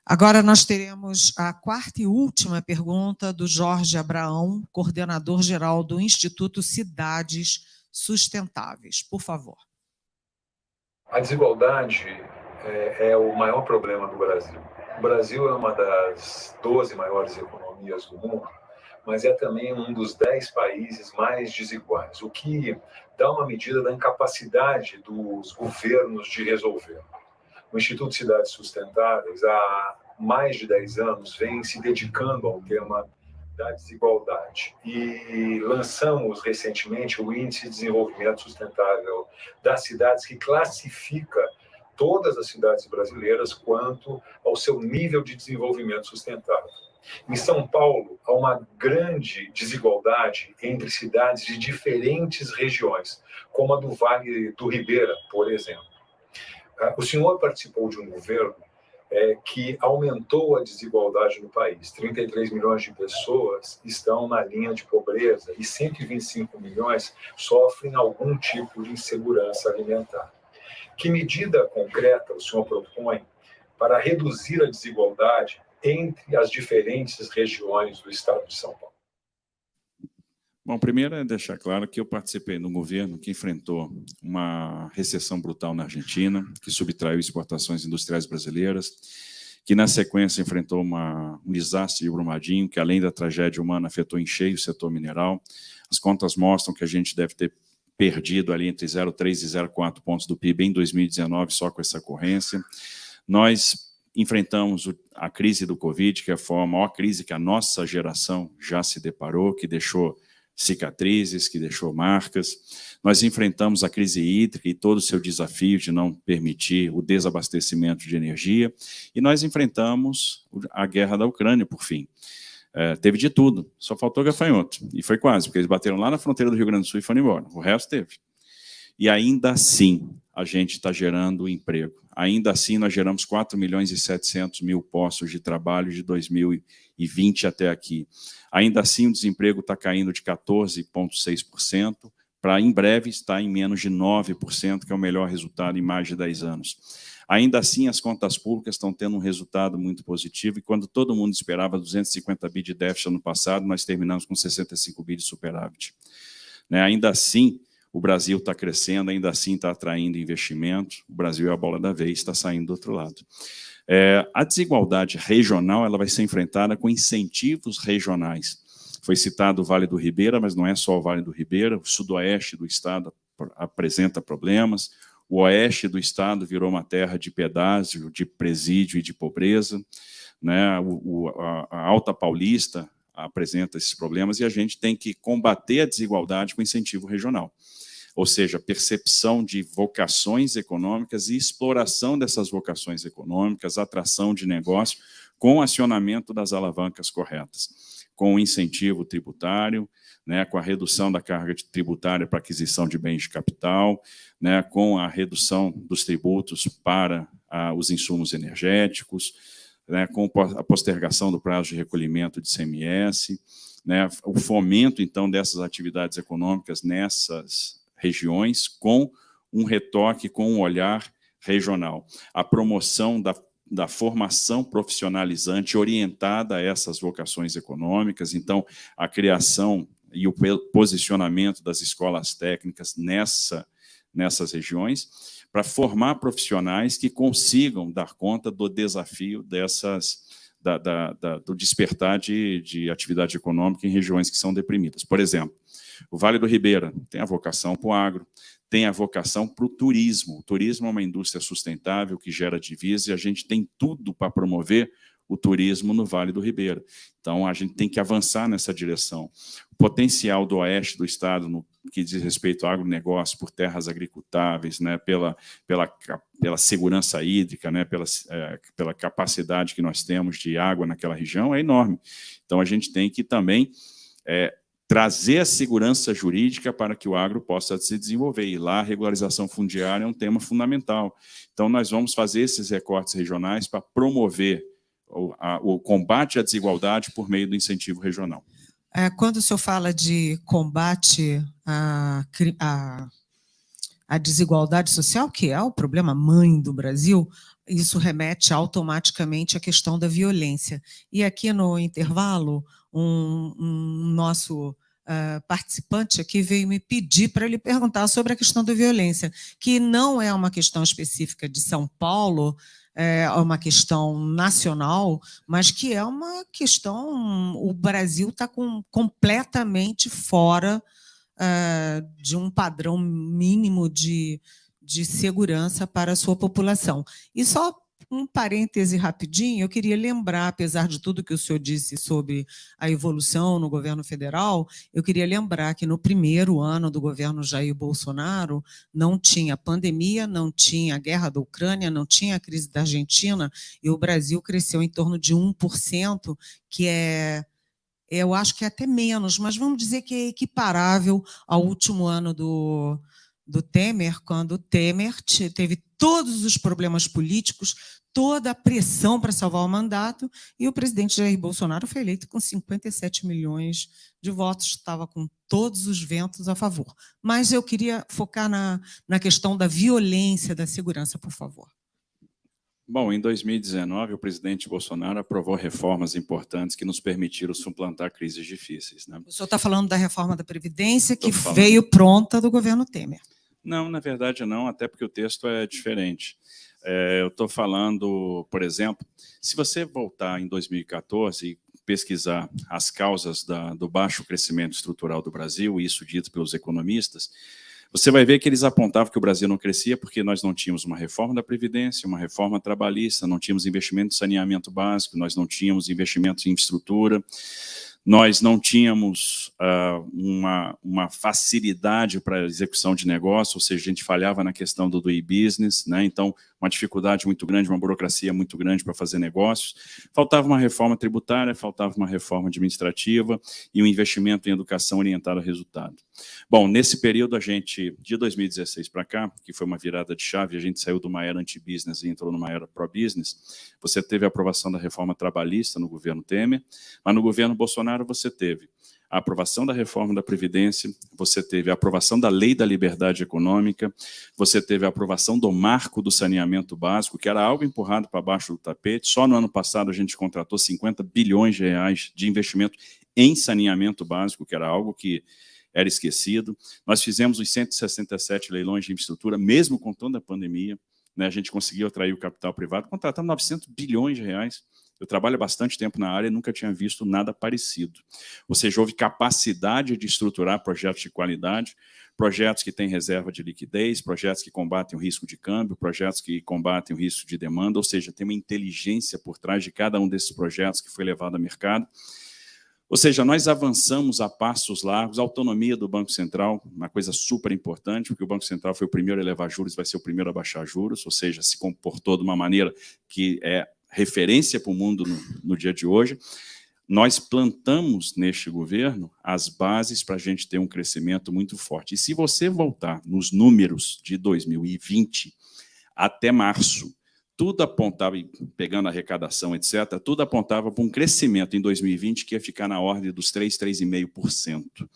Agora nós teremos a quarta e última pergunta do Jorge Abraão, coordenador-geral do Instituto Cidades Sustentáveis. Por favor. A desigualdade é o maior problema do Brasil. O Brasil é uma das 12 maiores economias do mundo, mas é também um dos 10 países mais desiguais, o que dá uma medida da incapacidade dos governos de resolver. O Instituto Cidades Sustentáveis, há mais de 10 anos, vem se dedicando ao tema da desigualdade e lançamos recentemente o Índice de Desenvolvimento Sustentável das Cidades, que classifica todas as cidades brasileiras quanto ao seu nível de desenvolvimento sustentável. Em São Paulo, há uma grande desigualdade entre cidades de diferentes regiões, como a do Vale do Ribeira, por exemplo. O senhor participou de um governo que aumentou a desigualdade no país. 33 milhões de pessoas estão na linha de pobreza e 125 milhões sofrem algum tipo de insegurança alimentar. Que medida concreta o senhor propõe para reduzir a desigualdade entre as diferentes regiões do estado de São Paulo? Bom, primeiro é deixar claro que eu participei de um governo que enfrentou uma recessão brutal na Argentina, que subtraiu exportações industriais brasileiras, que na sequência enfrentou um desastre de Brumadinho, que além da tragédia humana afetou em cheio o setor mineral. As contas mostram que a gente deve ter perdido ali entre 0,3 e 0,4 pontos do PIB em 2019 só com essa ocorrência. Nós enfrentamos a crise do Covid, que foi a maior crise que a nossa geração já se deparou, que deixou cicatrizes, que deixou marcas. Nós enfrentamos a crise hídrica e todo o seu desafio de não permitir o desabastecimento de energia, e nós enfrentamos a guerra da Ucrânia, por fim. Teve de tudo, só faltou gafanhoto, e foi quase, porque eles bateram lá na fronteira do Rio Grande do Sul e foram embora, o resto teve. E ainda assim, a gente está gerando emprego. Ainda assim, nós geramos 4 milhões e 700 mil postos de trabalho de 2020 até aqui. Ainda assim, o desemprego está caindo de 14,6%, para em breve estar em menos de 9%, que é o melhor resultado em mais de 10 anos. Ainda assim, as contas públicas estão tendo um resultado muito positivo, e quando todo mundo esperava 250 bi de déficit ano passado, nós terminamos com 65 bi de superávit. Ainda assim, o Brasil está crescendo, ainda assim está atraindo investimento, o Brasil é a bola da vez, está saindo do outro lado. A desigualdade regional ela vai ser enfrentada com incentivos regionais. Foi citado o Vale do Ribeira, mas não é só o Vale do Ribeira, o sudoeste do estado apresenta problemas, o oeste do estado virou uma terra de pedágio, de presídio e de pobreza, né? A Alta Paulista apresenta esses problemas e a gente tem que combater a desigualdade com incentivo regional. Ou seja, percepção de vocações econômicas e exploração dessas vocações econômicas, atração de negócio, com acionamento das alavancas corretas, com o incentivo tributário, né, com a redução da carga tributária para aquisição de bens de capital, né, com a redução dos tributos para os insumos energéticos, né, com a postergação do prazo de recolhimento de ICMS, né, o fomento, então, dessas atividades econômicas nessas regiões, com um retoque, com um olhar regional. A promoção da formação profissionalizante orientada a essas vocações econômicas, então, a criação e o posicionamento das escolas técnicas nessas regiões, para formar profissionais que consigam dar conta do desafio do despertar de atividade econômica em regiões que são deprimidas. Por exemplo, o Vale do Ribeira tem a vocação para o agro, tem a vocação para o turismo. O turismo é uma indústria sustentável que gera divisa e a gente tem tudo para promover o turismo no Vale do Ribeira. Então, a gente tem que avançar nessa direção. O potencial do oeste do estado, no que diz respeito ao agronegócio, por terras agricultáveis, né, pela segurança hídrica, né, pela capacidade que nós temos de água naquela região, é enorme. Então, a gente tem que também trazer a segurança jurídica para que o agro possa se desenvolver. E lá a regularização fundiária é um tema fundamental. Então, nós vamos fazer esses recortes regionais para promover o combate à desigualdade por meio do incentivo regional. Quando o senhor fala de combate à desigualdade social, que é o problema mãe do Brasil, isso remete automaticamente à questão da violência. E aqui no intervalo, um nosso participante aqui veio me pedir para lhe perguntar sobre a questão da violência, que não é uma questão específica de São Paulo, é uma questão nacional, mas que é uma questão... O Brasil está completamente fora de um padrão mínimo de segurança para a sua população. E só um parêntese rapidinho, eu queria lembrar, apesar de tudo que o senhor disse sobre a evolução no governo federal, eu queria lembrar que no primeiro ano do governo Jair Bolsonaro não tinha pandemia, não tinha a guerra da Ucrânia, não tinha a crise da Argentina, e o Brasil cresceu em torno de 1%, que eu acho que é até menos, mas vamos dizer que é equiparável ao último ano do Temer, quando o Temer teve todos os problemas políticos, toda a pressão para salvar o mandato, e o presidente Jair Bolsonaro foi eleito com 57 milhões de votos, estava com todos os ventos a favor. Mas eu queria focar na questão da violência, da segurança, por favor. Bom, em 2019, o presidente Bolsonaro aprovou reformas importantes que nos permitiram suplantar crises difíceis, né? O senhor está falando da reforma da Previdência, que veio pronta do governo Temer. Não, na verdade não, até porque o texto é diferente. Eu estou falando, por exemplo, se você voltar em 2014 e pesquisar as causas do baixo crescimento estrutural do Brasil, isso dito pelos economistas, você vai ver que eles apontavam que o Brasil não crescia porque nós não tínhamos uma reforma da Previdência, uma reforma trabalhista, não tínhamos investimento em saneamento básico, nós não tínhamos investimentos em infraestrutura, nós não tínhamos uma facilidade para a execução de negócio, ou seja, a gente falhava na questão do e-business, né? Então, uma dificuldade muito grande, uma burocracia muito grande para fazer negócios. Faltava uma reforma tributária, faltava uma reforma administrativa e um investimento em educação orientado ao resultado. Bom, nesse período, a gente, de 2016 para cá, que foi uma virada de chave, a gente saiu de uma era anti-business e entrou numa era pro-business, você teve a aprovação da reforma trabalhista no governo Temer, mas no governo Bolsonaro você teve a aprovação da reforma da Previdência, você teve a aprovação da Lei da Liberdade Econômica, você teve a aprovação do Marco do Saneamento Básico, que era algo empurrado para baixo do tapete. Só no ano passado a gente contratou 50 bilhões de reais de investimento em saneamento básico, que era algo que era esquecido. Nós fizemos os 167 leilões de infraestrutura, mesmo com toda a pandemia, né, a gente conseguiu atrair o capital privado, contratando 900 bilhões de reais. Eu trabalho há bastante tempo na área e nunca tinha visto nada parecido. Ou seja, houve capacidade de estruturar projetos de qualidade, projetos que têm reserva de liquidez, projetos que combatem o risco de câmbio, projetos que combatem o risco de demanda, ou seja, tem uma inteligência por trás de cada um desses projetos que foi levado ao mercado. Ou seja, nós avançamos a passos largos, a autonomia do Banco Central, uma coisa super importante, porque o Banco Central foi o primeiro a elevar juros, vai ser o primeiro a baixar juros, ou seja, se comportou de uma maneira que é referência para o mundo no dia de hoje. Nós plantamos neste governo as bases para a gente ter um crescimento muito forte. E se você voltar nos números de 2020 até março, tudo apontava, pegando a arrecadação, etc., tudo apontava para um crescimento em 2020 que ia ficar na ordem dos 3,5%.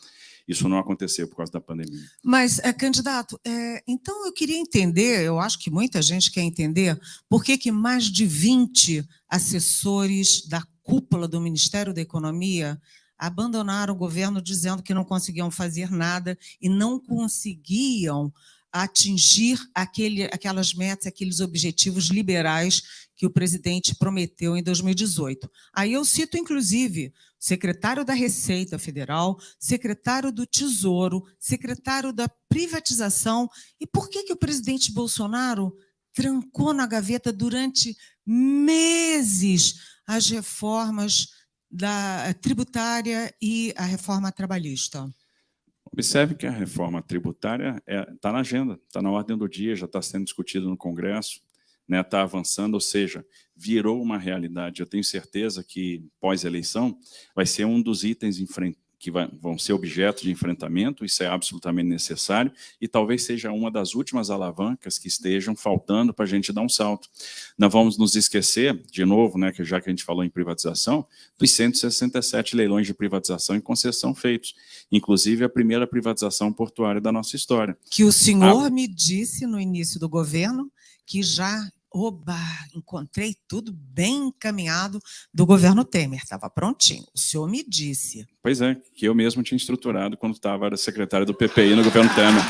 Isso não aconteceu por causa da pandemia. Mas, candidato, então eu queria entender, eu acho que muita gente quer entender, por que mais de 20 assessores da cúpula do Ministério da Economia abandonaram o governo dizendo que não conseguiam fazer nada e não conseguiam atingir aquelas metas, aqueles objetivos liberais que o presidente prometeu em 2018. Aí eu cito, inclusive, secretário da Receita Federal, secretário do Tesouro, secretário da Privatização. E por que o presidente Bolsonaro trancou na gaveta durante meses as reformas da tributária e a reforma trabalhista? Observe que a reforma tributária está na agenda, está na ordem do dia, já está sendo discutido no Congresso, né, está avançando, ou seja, virou uma realidade. Eu tenho certeza que, pós-eleição, vai ser um dos itens que vão ser objeto de enfrentamento, isso é absolutamente necessário, e talvez seja uma das últimas alavancas que estejam faltando para a gente dar um salto. Não vamos nos esquecer, de novo, né, que já que a gente falou em privatização, dos 167 leilões de privatização e concessão feitos, inclusive a primeira privatização portuária da nossa história. Que o senhor me disse no início do governo que já... Oba, encontrei tudo bem encaminhado do governo Temer, estava prontinho. O senhor me disse. Pois é, que eu mesmo tinha estruturado quando estava secretário do PPI no governo Temer.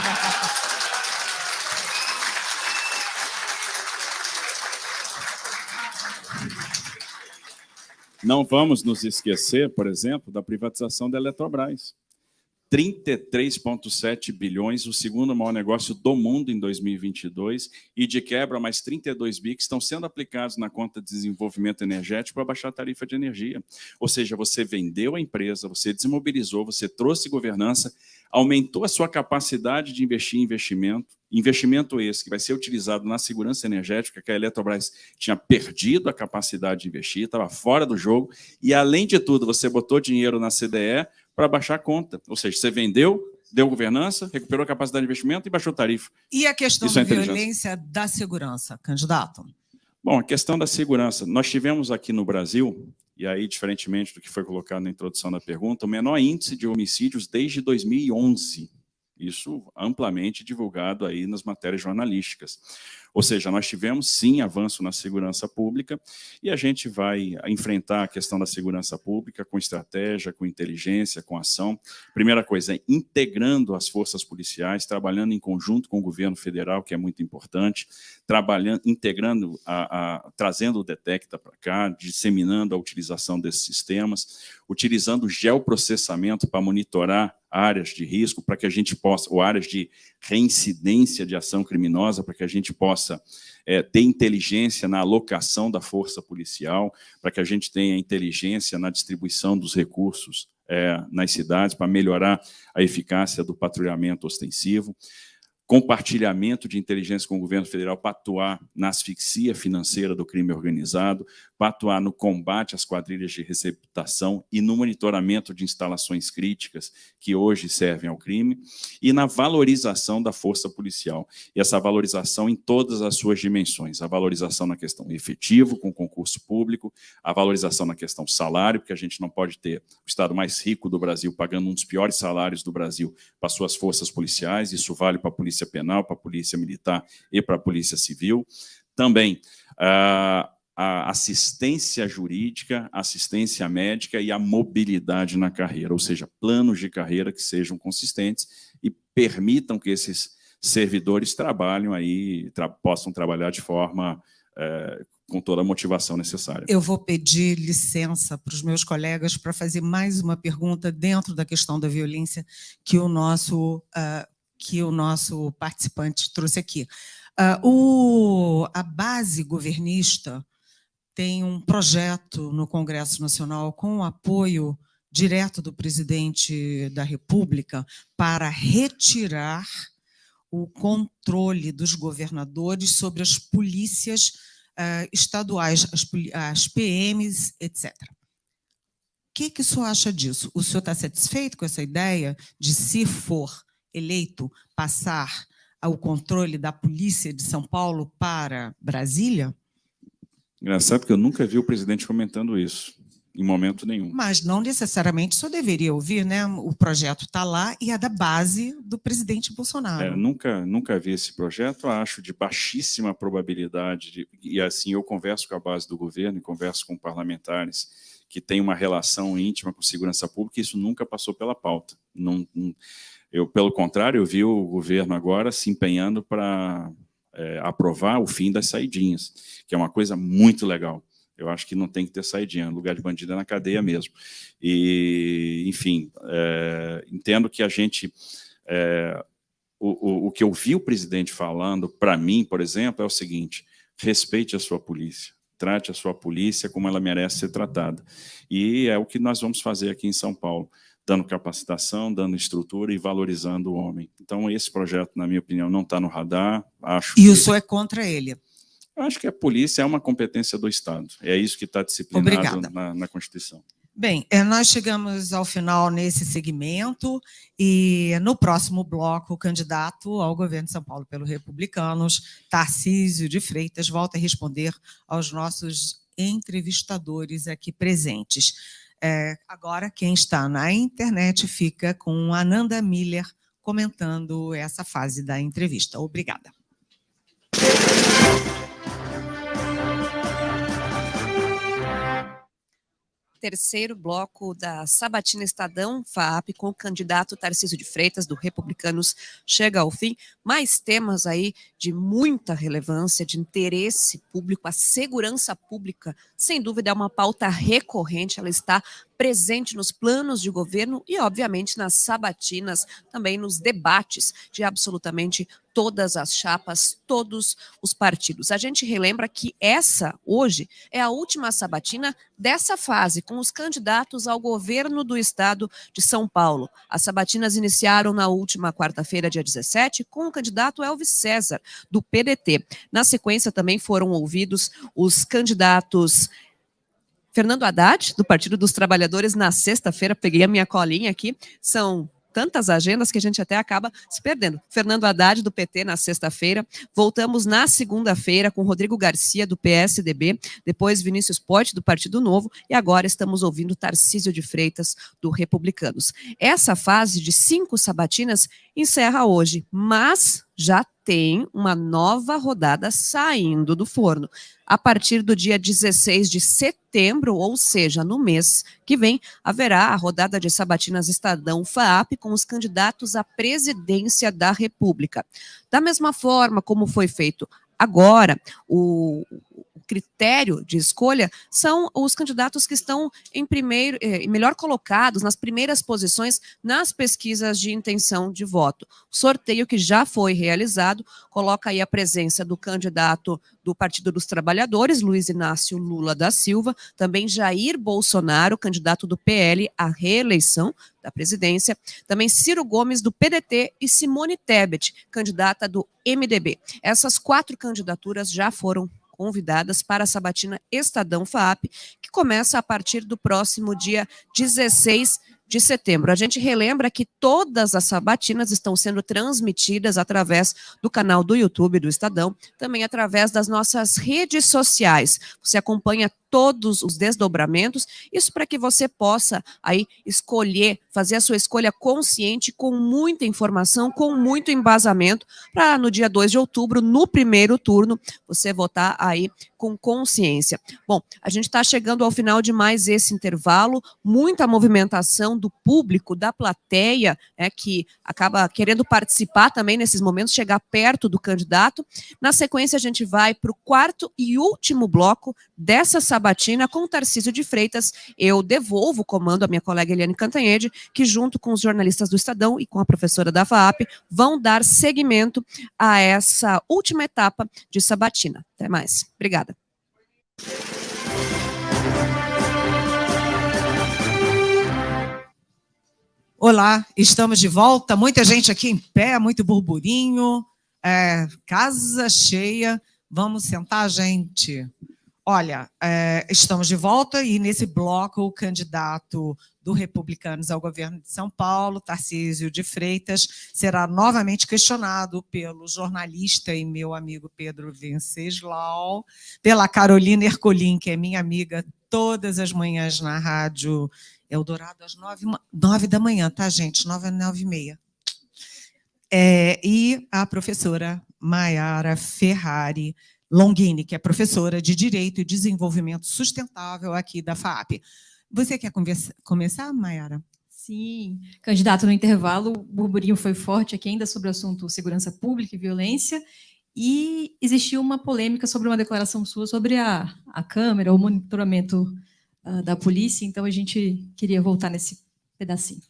Não vamos nos esquecer, por exemplo, da privatização da Eletrobras. 33,7 bilhões, o segundo maior negócio do mundo em 2022, e de quebra mais 32 bi que estão sendo aplicados na conta de desenvolvimento energético para baixar a tarifa de energia. Ou seja, você vendeu a empresa, você desmobilizou, você trouxe governança, aumentou a sua capacidade de investir em investimento esse que vai ser utilizado na segurança energética, que a Eletrobras tinha perdido a capacidade de investir, estava fora do jogo, e além de tudo, você botou dinheiro na CDE para baixar a conta. Ou seja, você vendeu, deu governança, recuperou a capacidade de investimento e baixou a tarifa. E a questão da violência da segurança, candidato? Bom, a questão da segurança. Nós tivemos aqui no Brasil, e aí, diferentemente do que foi colocado na introdução da pergunta, o menor índice de homicídios desde 2011. Isso amplamente divulgado aí nas matérias jornalísticas. Ou seja, nós tivemos, sim, avanço na segurança pública e a gente vai enfrentar a questão da segurança pública com estratégia, com inteligência, com ação. Primeira coisa, integrando as forças policiais, trabalhando em conjunto com o governo federal, que é muito importante, integrando, trazendo o Detecta para cá, disseminando a utilização desses sistemas, utilizando o geoprocessamento para monitorar áreas de risco, para que a gente possa, ou áreas de reincidência de ação criminosa, para que a gente possa ter inteligência na alocação da força policial, para que a gente tenha inteligência na distribuição dos recursos nas cidades, para melhorar a eficácia do patrulhamento ostensivo, compartilhamento de inteligência com o governo federal para atuar na asfixia financeira do crime organizado, para atuar no combate às quadrilhas de receptação e no monitoramento de instalações críticas que hoje servem ao crime, e na valorização da força policial. E essa valorização em todas as suas dimensões. A valorização na questão efetivo, com concurso público, a valorização na questão salário, porque a gente não pode ter o estado mais rico do Brasil pagando um dos piores salários do Brasil para suas forças policiais, isso vale para a Polícia Penal, para a Polícia Militar e para a Polícia Civil. Também a assistência jurídica, assistência médica e a mobilidade na carreira, ou seja, planos de carreira que sejam consistentes e permitam que esses servidores trabalhem aí, possam trabalhar de forma com toda a motivação necessária. Eu vou pedir licença para os meus colegas para fazer mais uma pergunta dentro da questão da violência que o nosso participante trouxe aqui. A base governista tem um projeto no Congresso Nacional com o apoio direto do presidente da República para retirar o controle dos governadores sobre as polícias estaduais, as PMs, etc. O que o senhor acha disso? O senhor está satisfeito com essa ideia de, se for eleito, passar o controle da polícia de São Paulo para Brasília? Engraçado que eu nunca vi o presidente comentando isso, em momento nenhum. Mas não necessariamente o senhor deveria ouvir, né? O projeto está lá e é da base do presidente Bolsonaro. Nunca vi esse projeto, acho de baixíssima probabilidade, e assim eu converso com a base do governo e converso com parlamentares que têm uma relação íntima com segurança pública, e isso nunca passou pela pauta. Pelo contrário, eu vi o governo agora se empenhando para aprovar o fim das saidinhas, que é uma coisa muito legal. Eu acho que não tem que ter saidinha, lugar de bandido é na cadeia mesmo. E, enfim, entendo que a gente... o que eu vi o presidente falando, para mim, por exemplo, é o seguinte: respeite a sua polícia, trate a sua polícia como ela merece ser tratada. E é o que nós vamos fazer aqui em São Paulo, dando capacitação, dando estrutura e valorizando o homem. Então, esse projeto, na minha opinião, não está no radar. E o senhor é contra ele? Eu acho que a polícia é uma competência do Estado. É isso que está disciplinado na Constituição. Bem, nós chegamos ao final nesse segmento e no próximo bloco o candidato ao governo de São Paulo pelo Republicanos, Tarcísio de Freitas, volta a responder aos nossos entrevistadores aqui presentes. Agora, quem está na internet fica com Ananda Miller comentando essa fase da entrevista. Obrigada. Terceiro bloco da Sabatina Estadão FAAP com o candidato Tarcísio de Freitas, do Republicanos, chega ao fim. Mais temas aí de muita relevância, de interesse público. A segurança pública, sem dúvida, é uma pauta recorrente, ela está presente nos planos de governo e, obviamente, nas sabatinas, também nos debates de absolutamente todas as chapas, todos os partidos. A gente relembra que essa, hoje, é a última sabatina dessa fase, com os candidatos ao governo do estado de São Paulo. As sabatinas iniciaram na última quarta-feira, dia 17, com o candidato Elvis César, do PDT. Na sequência, também foram ouvidos os candidatos Fernando Haddad, do Partido dos Trabalhadores, na sexta-feira. Peguei a minha colinha aqui, são tantas agendas que a gente até acaba se perdendo. Fernando Haddad, do PT, na sexta-feira. Voltamos na segunda-feira com Rodrigo Garcia, do PSDB, depois Vinícius Poit, do Partido Novo, e agora estamos ouvindo Tarcísio de Freitas, do Republicanos. Essa fase de 5 sabatinas encerra hoje, mas já tem uma nova rodada saindo do forno. A partir do dia 16 de setembro, ou seja, no mês que vem, haverá a rodada de sabatinas Estadão FAAP com os candidatos à presidência da República. Da mesma forma como foi feito agora, o critério de escolha são os candidatos que estão melhor colocados, nas primeiras posições nas pesquisas de intenção de voto. O sorteio que já foi realizado coloca aí a presença do candidato do Partido dos Trabalhadores, Luiz Inácio Lula da Silva, também Jair Bolsonaro, candidato do PL à reeleição da presidência, também Ciro Gomes, do PDT, e Simone Tebet, candidata do MDB. Essas 4 candidaturas já foram convidadas para a sabatina Estadão FAAP, que começa a partir do próximo dia 16 de setembro. A gente relembra que todas as sabatinas estão sendo transmitidas através do canal do YouTube do Estadão, também através das nossas redes sociais. Você acompanha todos os desdobramentos, isso para que você possa aí escolher, fazer a sua escolha consciente, com muita informação, com muito embasamento, para no dia 2 de outubro, no primeiro turno, você votar aí com consciência. Bom, a gente está chegando ao final de mais esse intervalo, muita movimentação do público, da plateia, que acaba querendo participar também nesses momentos, chegar perto do candidato. Na sequência, a gente vai para o quarto e último bloco dessa sabatina com Tarcísio de Freitas. Eu devolvo o comando à minha colega Eliane Cantanhede, que junto com os jornalistas do Estadão e com a professora da FAAP, vão dar seguimento a essa última etapa de sabatina. Até mais. Obrigada. Olá, estamos de volta. Muita gente aqui em pé, muito burburinho, casa cheia. Vamos sentar, gente? Olha, estamos de volta e nesse bloco o candidato do Republicanos ao governo de São Paulo, Tarcísio de Freitas, será novamente questionado pelo jornalista e meu amigo Pedro Venceslau, pela Carolina Ercolim, que é minha amiga todas as manhãs na Rádio Eldorado, às 9 da manhã, tá, gente? 9h30. E a professora Maiara Ferrari Longini, que é professora de Direito e Desenvolvimento Sustentável aqui da FAAP. Você quer começar, Maiara? Sim, candidato, no intervalo, o burburinho foi forte aqui ainda sobre o assunto segurança pública e violência, e existiu uma polêmica sobre uma declaração sua sobre a câmera, o monitoramento da polícia, então a gente queria voltar nesse pedacinho.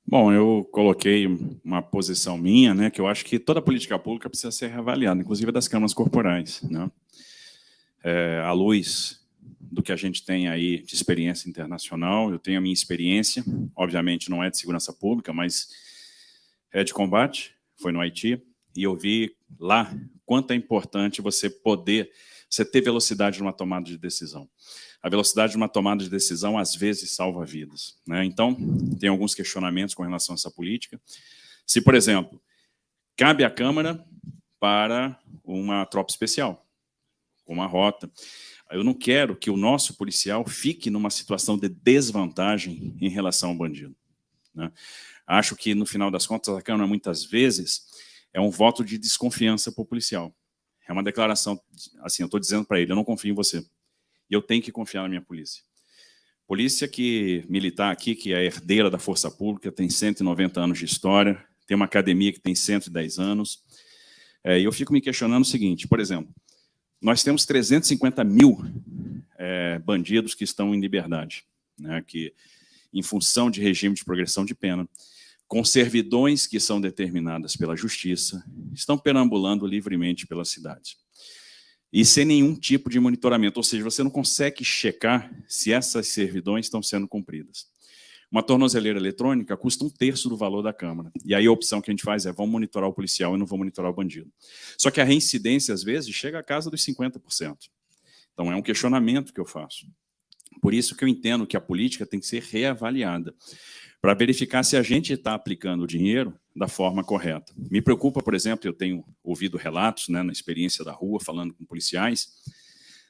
Bom, eu coloquei uma posição minha, né, que eu acho que toda política pública precisa ser reavaliada, inclusive das câmaras corporais, né? À luz do que a gente tem aí de experiência internacional, eu tenho a minha experiência, obviamente não é de segurança pública, mas é de combate, foi no Haiti, e eu vi lá quanto é importante você ter velocidade numa tomada de decisão. A velocidade de uma tomada de decisão, às vezes, salva vidas, né? Então, tem alguns questionamentos com relação a essa política. Se, por exemplo, cabe à Câmara para uma tropa especial, uma rota, eu não quero que o nosso policial fique numa situação de desvantagem em relação ao bandido, né? Acho que, no final das contas, a Câmara, muitas vezes, é um voto de desconfiança para o policial. É uma declaração, assim, eu estou dizendo para ele, eu não confio em você. E eu tenho que confiar na minha polícia. Polícia militar aqui, que é herdeira da Força Pública, tem 190 anos de história, tem uma academia que tem 110 anos. E eu fico me questionando o seguinte, por exemplo, nós temos 350 mil bandidos que estão em liberdade, né, que, em função de regime de progressão de pena, com servidões que são determinadas pela justiça, estão perambulando livremente pelas cidades. E sem nenhum tipo de monitoramento, ou seja, você não consegue checar se essas servidões estão sendo cumpridas. Uma tornozeleira eletrônica custa 1/3 do valor da Câmara, e aí a opção que a gente faz é, vamos monitorar o policial e não vamos monitorar o bandido. Só que a reincidência, às vezes, chega à casa dos 50%. Então, é um questionamento que eu faço. Por isso que eu entendo que a política tem que ser reavaliada, para verificar se a gente está aplicando o dinheiro da forma correta. Me preocupa, por exemplo, eu tenho ouvido relatos, né, na experiência da rua, falando com policiais,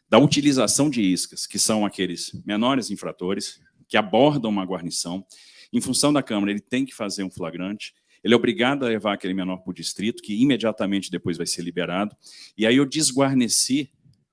da utilização de iscas, que são aqueles menores infratores, que abordam uma guarnição. Em função da Câmara, ele tem que fazer um flagrante, ele é obrigado a levar aquele menor para o distrito, que imediatamente depois vai ser liberado, e aí eu desguarneci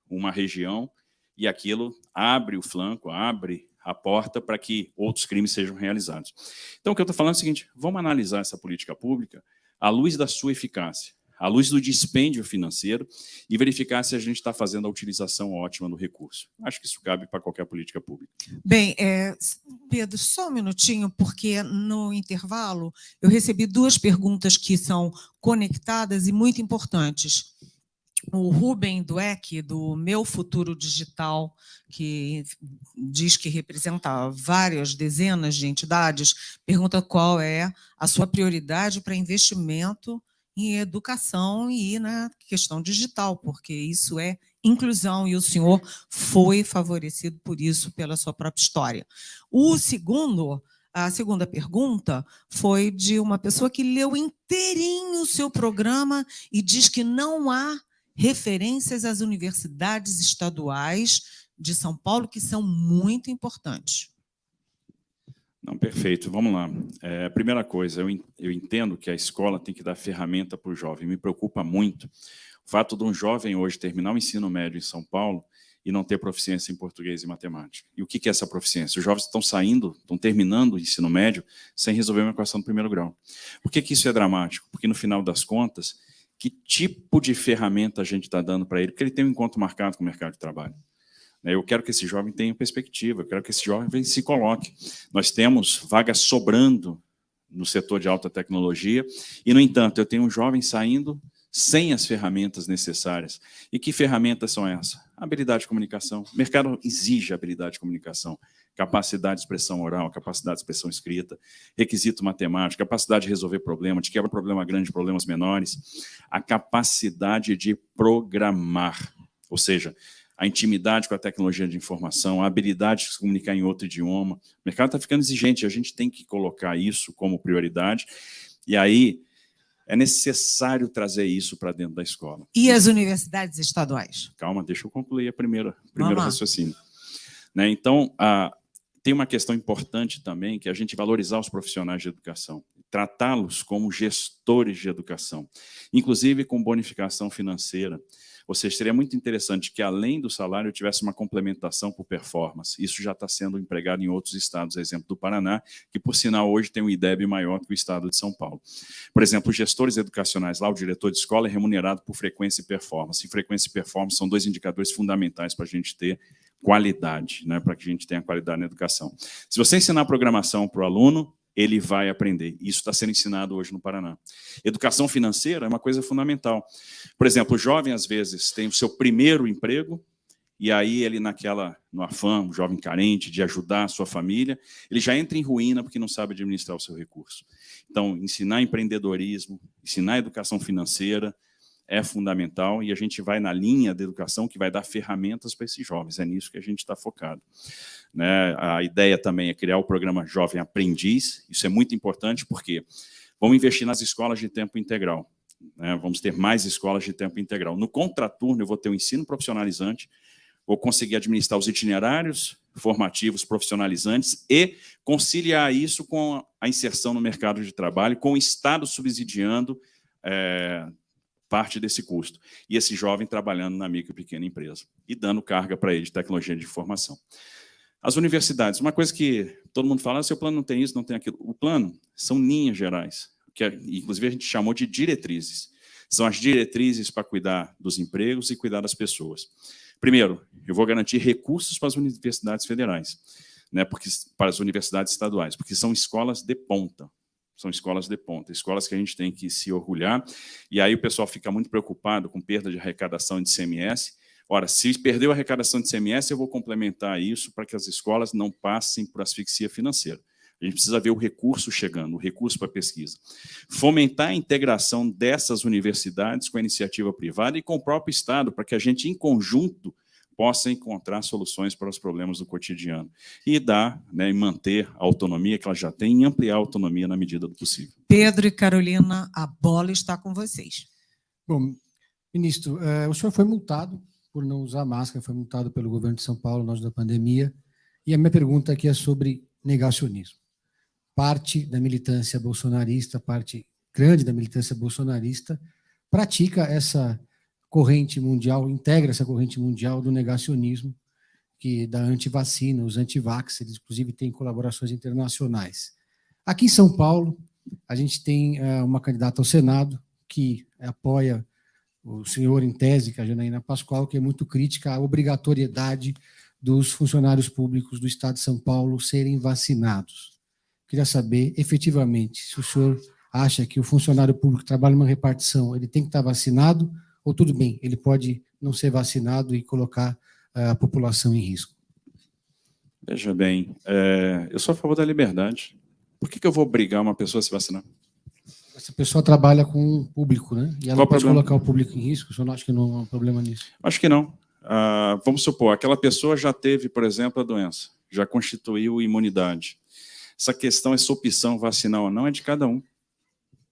uma região, e aquilo abre o flanco, abre a porta para que outros crimes sejam realizados. Então, o que eu estou falando é o seguinte, vamos analisar essa política pública à luz da sua eficácia, à luz do dispêndio financeiro e verificar se a gente está fazendo a utilização ótima do recurso. Acho que isso cabe para qualquer política pública. Bem, Pedro, só um minutinho, porque no intervalo eu recebi 2 perguntas que são conectadas e muito importantes. O Rubem Dueck, do Meu Futuro Digital, que diz que representa várias dezenas de entidades, pergunta qual é a sua prioridade para investimento em educação e na questão digital, porque isso é inclusão e o senhor foi favorecido por isso, pela sua própria história. A segunda pergunta foi de uma pessoa que leu inteirinho o seu programa e diz que não há referências às universidades estaduais de São Paulo que são muito importantes. Não, perfeito. Vamos lá. Primeira coisa, eu entendo que a escola tem que dar ferramenta para o jovem. Me preocupa muito o fato de um jovem hoje terminar o ensino médio em São Paulo e não ter proficiência em português e matemática. E o que é essa proficiência? Os jovens estão terminando o ensino médio sem resolver uma equação do primeiro grau. Por que isso é dramático? Porque, no final das contas, que tipo de ferramenta a gente está dando para ele? Porque ele tem um encontro marcado com o mercado de trabalho. Eu quero que esse jovem tenha perspectiva, eu quero que esse jovem se coloque. Nós temos vagas sobrando no setor de alta tecnologia e, no entanto, eu tenho um jovem saindo sem as ferramentas necessárias. E que ferramentas são essas? Habilidade de comunicação. O mercado exige habilidade de comunicação, capacidade de expressão oral, capacidade de expressão escrita, requisito matemático, capacidade de resolver problemas, de quebra problema grande, problemas menores, a capacidade de programar, ou seja, a intimidade com a tecnologia de informação, a habilidade de se comunicar em outro idioma. O mercado está ficando exigente, a gente tem que colocar isso como prioridade, e aí é necessário trazer isso para dentro da escola. E as universidades estaduais? Calma, deixa eu concluir o primeiro raciocínio. Então, tem uma questão importante também, que é a gente valorizar os profissionais de educação, tratá-los como gestores de educação, inclusive com bonificação financeira. Ou seja, seria muito interessante que, além do salário, tivesse uma complementação por performance. Isso já está sendo empregado em outros estados, exemplo do Paraná, que, por sinal, hoje tem um IDEB maior que o estado de São Paulo. Por exemplo, os gestores educacionais, lá o diretor de escola é remunerado por frequência e performance. E frequência e performance são 2 indicadores fundamentais para a gente ter qualidade, para que a gente tenha qualidade na educação. Se você ensinar programação para o aluno, ele vai aprender. Isso está sendo ensinado hoje no Paraná. Educação financeira é uma coisa fundamental. Por exemplo, o jovem, às vezes, tem o seu primeiro emprego, e aí ele, no afã, um jovem carente, de ajudar a sua família, ele já entra em ruína porque não sabe administrar o seu recurso. Então, ensinar empreendedorismo, ensinar educação financeira é fundamental, e a gente vai na linha da educação que vai dar ferramentas para esses jovens. É nisso que a gente está focado. A ideia também é criar o programa Jovem Aprendiz. Isso é muito importante porque vamos investir nas escolas de tempo integral. Vamos ter mais escolas de tempo integral. No contraturno, eu vou ter um ensino profissionalizante, vou conseguir administrar os itinerários formativos profissionalizantes e conciliar isso com a inserção no mercado de trabalho, com o Estado subsidiando parte desse custo. E esse jovem trabalhando na micro e pequena empresa e dando carga para ele de tecnologia de informação. As universidades, uma coisa que todo mundo fala, seu plano não tem isso, não tem aquilo. O plano são linhas gerais, que inclusive a gente chamou de diretrizes. São as diretrizes para cuidar dos empregos e cuidar das pessoas. Primeiro, eu vou garantir recursos para as universidades federais, para as universidades estaduais, porque são escolas de ponta. São escolas de ponta, escolas que a gente tem que se orgulhar, e aí o pessoal fica muito preocupado com perda de arrecadação de ICMS. Ora, se perdeu a arrecadação de ICMS, eu vou complementar isso para que as escolas não passem por asfixia financeira. A gente precisa ver o recurso chegando, o recurso para pesquisa. Fomentar a integração dessas universidades com a iniciativa privada e com o próprio Estado, para que a gente, em conjunto, possa encontrar soluções para os problemas do cotidiano e dar, e manter a autonomia que ela já tem e ampliar a autonomia na medida do possível. Pedro e Carolina, a bola está com vocês. Bom, ministro, o senhor foi multado por não usar máscara, foi multado pelo governo de São Paulo no auge da pandemia, e a minha pergunta aqui é sobre negacionismo. Parte da militância bolsonarista, parte grande da militância bolsonarista, pratica essa corrente mundial, integra essa corrente mundial do negacionismo, que da antivacina, os antivax, eles inclusive têm colaborações internacionais. Aqui em São Paulo, a gente tem uma candidata ao Senado que apoia o senhor em tese, que é a Janaína Pascoal, que é muito crítica à obrigatoriedade dos funcionários públicos do Estado de São Paulo serem vacinados. Queria saber, efetivamente, se o senhor acha que o funcionário público que trabalha numa repartição, ele tem que estar vacinado, ou tudo bem, ele pode não ser vacinado e colocar a população em risco? Veja bem, eu sou a favor da liberdade. Por que eu vou obrigar uma pessoa a se vacinar? Essa pessoa trabalha com o público, né? E ela Qual pode problema? colocar o público em risco? O senhor não acha que não há um problema nisso? Acho que não. Vamos supor, aquela pessoa já teve, por exemplo, a doença, já constituiu imunidade. Essa questão, essa opção vacinal ou não, é de cada um.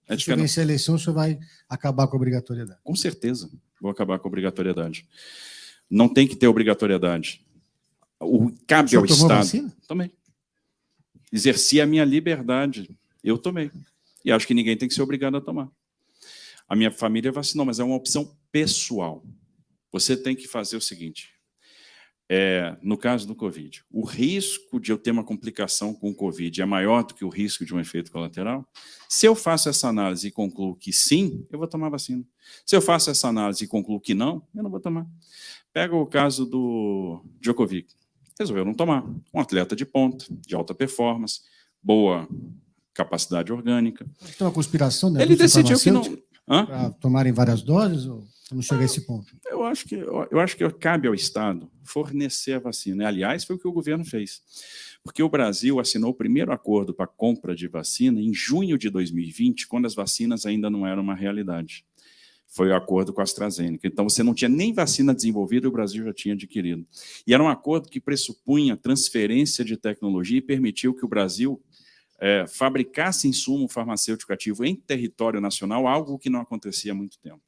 Se o senhor vencer a eleição, o senhor vai acabar com a obrigatoriedade? Com certeza, vou acabar com a obrigatoriedade. Não tem que ter obrigatoriedade. Cabe ao tomou Estado. Vacina? Tomei. Exerci a minha liberdade. Eu tomei. E acho que ninguém tem que ser obrigado a tomar. A minha família vacinou, mas é uma opção pessoal. Você tem que fazer o seguinte. No caso do Covid, o risco de eu ter uma complicação com o Covid é maior do que o risco de um efeito colateral? Se eu faço essa análise e concluo que sim, eu vou tomar vacina. Se eu faço essa análise e concluo que não, eu não vou tomar. Pega o caso do Djokovic. Resolveu não tomar. Um atleta de ponta, de alta performance, boa capacidade orgânica. Tem uma conspiração, né? Ele decidiu que não. Para tomarem várias doses, ou não chega a esse ponto? Eu acho que cabe ao Estado fornecer a vacina. Aliás, foi o que o governo fez. Porque o Brasil assinou o primeiro acordo para a compra de vacina em junho de 2020, quando as vacinas ainda não eram uma realidade. Foi o acordo com a AstraZeneca. Então, você não tinha nem vacina desenvolvida e o Brasil já tinha adquirido. E era um acordo que pressupunha transferência de tecnologia e permitiu que o Brasil fabricasse insumo farmacêutico ativo em território nacional, algo que não acontecia há muito tempo.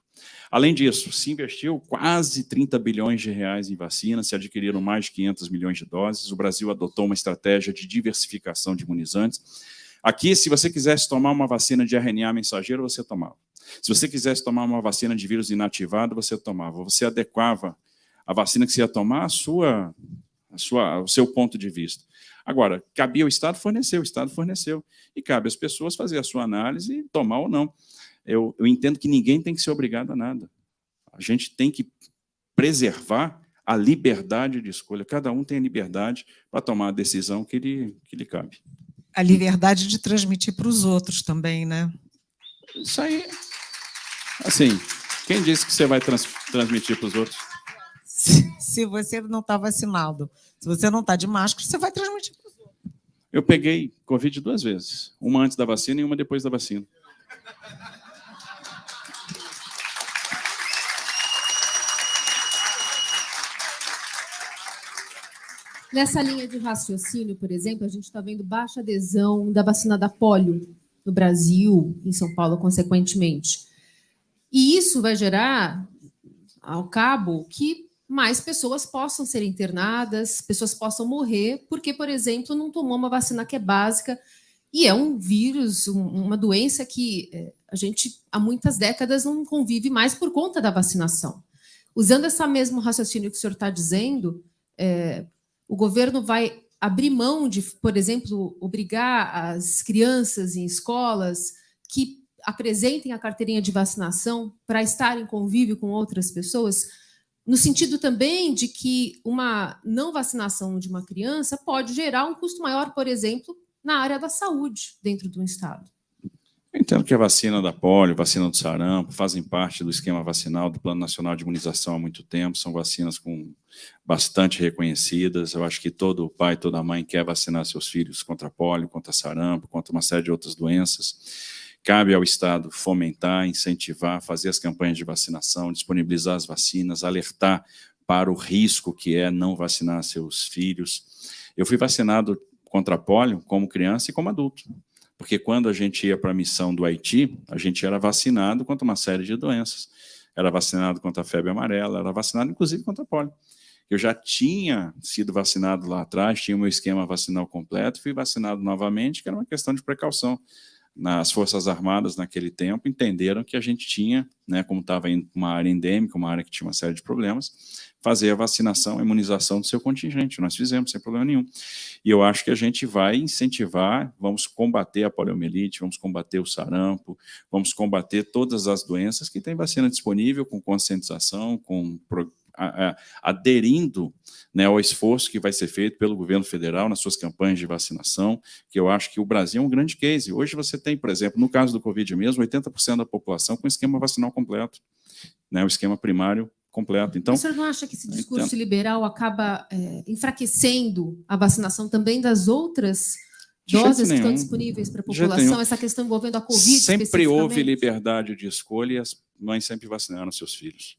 Além disso, se investiu quase 30 bilhões de reais em vacinas, se adquiriram mais de 500 milhões de doses, o Brasil adotou uma estratégia de diversificação de imunizantes. Aqui, se você quisesse tomar uma vacina de RNA mensageiro, você tomava. Se você quisesse tomar uma vacina de vírus inativado, você tomava. Você adequava a vacina que você ia tomar ao seu ponto de vista. Agora, cabia ao Estado fornecer, o Estado forneceu. E cabe às pessoas fazer a sua análise e tomar ou não. Eu entendo que ninguém tem que ser obrigado a nada. A gente tem que preservar a liberdade de escolha. Cada um tem a liberdade para tomar a decisão que lhe cabe. A liberdade de transmitir para os outros também, né? Isso aí. Assim, quem disse que você vai transmitir para os outros? Se você não está vacinado, se você não está de máscara, você vai transmitir para os outros. Eu peguei Covid 2 vezes. Uma antes da vacina e uma depois da vacina. Nessa linha de raciocínio, por exemplo, a gente está vendo baixa adesão da vacina da polio no Brasil, em São Paulo, consequentemente. E isso vai gerar, ao cabo, que mais pessoas possam ser internadas, pessoas possam morrer, porque, por exemplo, não tomou uma vacina que é básica, e é um vírus, uma doença que a gente, há muitas décadas, não convive mais por conta da vacinação. Usando esse mesmo raciocínio que o senhor está dizendo, o governo vai abrir mão de, por exemplo, obrigar as crianças em escolas que apresentem a carteirinha de vacinação para estar em convívio com outras pessoas, no sentido também de que uma não vacinação de uma criança pode gerar um custo maior, por exemplo, na área da saúde dentro do Estado. Eu entendo que a vacina da polio, vacina do sarampo, fazem parte do esquema vacinal do Plano Nacional de Imunização há muito tempo, são vacinas bastante reconhecidas. Eu acho que todo pai, toda mãe quer vacinar seus filhos contra polio, contra sarampo, contra uma série de outras doenças. Cabe ao Estado fomentar, incentivar, fazer as campanhas de vacinação, disponibilizar as vacinas, alertar para o risco que é não vacinar seus filhos. Eu fui vacinado contra a polio como criança e como adulto. Porque quando a gente ia para a missão do Haiti, a gente era vacinado contra uma série de doenças. Era vacinado contra a febre amarela, era vacinado inclusive contra a polio. Eu já tinha sido vacinado lá atrás, tinha o meu esquema vacinal completo, fui vacinado novamente, que era uma questão de precaução. Nas Forças Armadas, naquele tempo, entenderam que a gente tinha, né, como estava indo para uma área endêmica, uma área que tinha uma série de problemas, fazer a vacinação, a imunização do seu contingente. Nós fizemos, sem problema nenhum. E eu acho que a gente vai incentivar, vamos combater a poliomielite, vamos combater o sarampo, vamos combater todas as doenças que tem vacina disponível, com conscientização, aderindo, né, ao esforço que vai ser feito pelo governo federal nas suas campanhas de vacinação, que eu acho que o Brasil é um grande case. Hoje você tem, por exemplo, no caso do Covid mesmo, 80% da população com esquema vacinal completo, né, o esquema primário completo. Então, o senhor não acha que esse discurso liberal acaba enfraquecendo a vacinação também das outras doses que estão disponíveis para a população? Essa questão envolvendo a Covid, sempre houve liberdade de escolha e as mães sempre vacinaram seus filhos.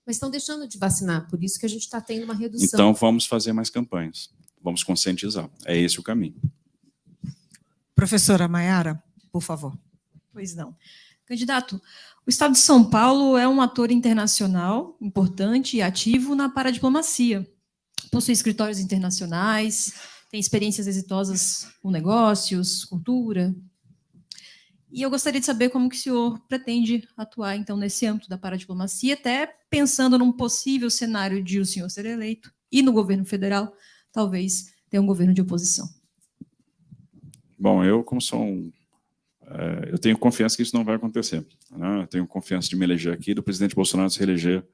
Mas estão deixando de vacinar, por isso que a gente está tendo uma redução. Então, vamos fazer mais campanhas, vamos conscientizar. É esse o caminho. Professora Maiara, por favor. Pois não. Candidato, o Estado de São Paulo é um ator internacional importante e ativo na paradiplomacia. possui escritórios internacionais, tem experiências exitosas com negócios, cultura. E eu gostaria de saber como que o senhor pretende atuar, então, nesse âmbito da paradiplomacia, até pensando num possível cenário de o senhor ser eleito e no governo federal, talvez, ter um governo de oposição. Bom, eu, como eu tenho confiança que isso não vai acontecer. Né? Eu tenho confiança de me eleger aqui, do presidente Bolsonaro se reeleger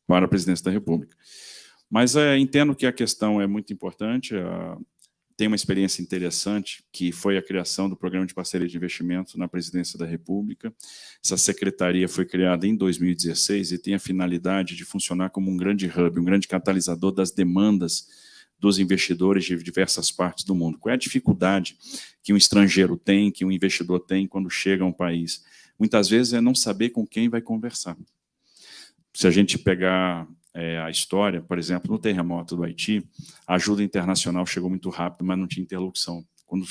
para a presidência da República. Mas entendo que a questão é muito importante. Tem uma experiência interessante, que foi a criação do Programa de Parceria de Investimento na Presidência da República. Essa secretaria foi criada em 2016 e tem a finalidade de funcionar como um grande hub, um grande catalisador das demandas dos investidores de diversas partes do mundo. Qual é a dificuldade que um estrangeiro tem, que um investidor tem quando chega a um país? Muitas vezes é não saber com quem vai conversar. Se a gente pegar a história, por exemplo, no terremoto do Haiti, a ajuda internacional chegou muito rápido, mas não tinha interlocução. Quando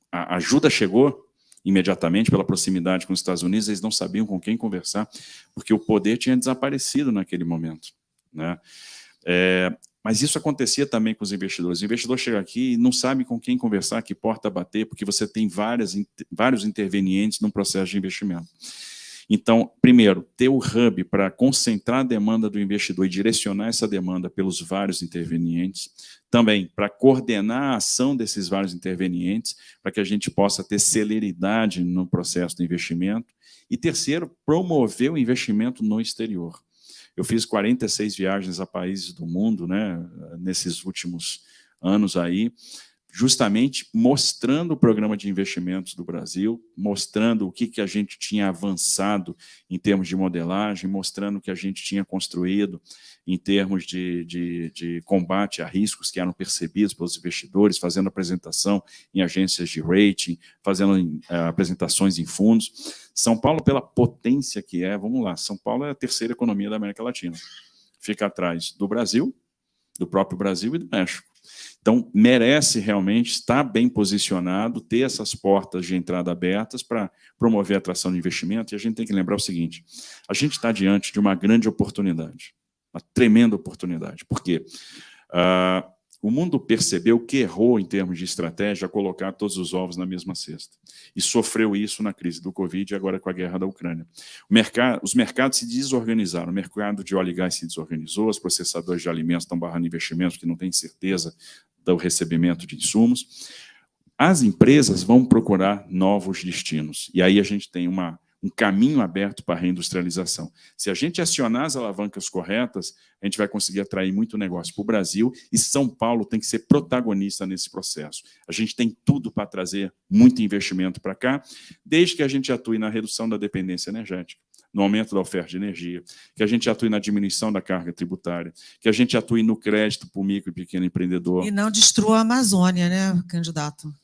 a ajuda chegou imediatamente, pela proximidade com os Estados Unidos, eles não sabiam com quem conversar, porque o poder tinha desaparecido naquele momento. Né? Mas isso acontecia também com os investidores. O investidor chega aqui e não sabe com quem conversar, que porta bater, porque você tem vários intervenientes num processo de investimento. Então, primeiro, ter o hub para concentrar a demanda do investidor e direcionar essa demanda pelos vários intervenientes. Também, para coordenar a ação desses vários intervenientes, para que a gente possa ter celeridade no processo de investimento. E terceiro, promover o investimento no exterior. Eu fiz 46 viagens a países do mundo, né, nesses últimos anos aí, justamente mostrando o programa de investimentos do Brasil, mostrando o que a gente tinha avançado em termos de modelagem, mostrando o que a gente tinha construído em termos de combate a riscos que eram percebidos pelos investidores, fazendo apresentação em agências de rating, fazendo apresentações em fundos. São Paulo, pela potência que é, vamos lá, São Paulo é a terceira economia da América Latina. Fica atrás do Brasil, do próprio Brasil e do México. Então, merece realmente estar bem posicionado, ter essas portas de entrada abertas para promover a atração de investimento. E a gente tem que lembrar o seguinte, a gente está diante de uma grande oportunidade, uma tremenda oportunidade. Por quê? O mundo percebeu que errou em termos de estratégia a colocar todos os ovos na mesma cesta. E sofreu isso na crise do Covid e agora com a guerra da Ucrânia. Os mercados se desorganizaram, o mercado de óleo e gás se desorganizou, os processadores de alimentos estão barrando investimentos que não têm certeza do recebimento de insumos. As empresas vão procurar novos destinos. E aí a gente tem um caminho aberto para a reindustrialização. Se a gente acionar as alavancas corretas, a gente vai conseguir atrair muito negócio para o Brasil e São Paulo tem que ser protagonista nesse processo. A gente tem tudo para trazer muito investimento para cá, desde que a gente atue na redução da dependência energética, no aumento da oferta de energia, que a gente atue na diminuição da carga tributária, que a gente atue no crédito para o micro e pequeno empreendedor. E não destrua a Amazônia, né, candidato?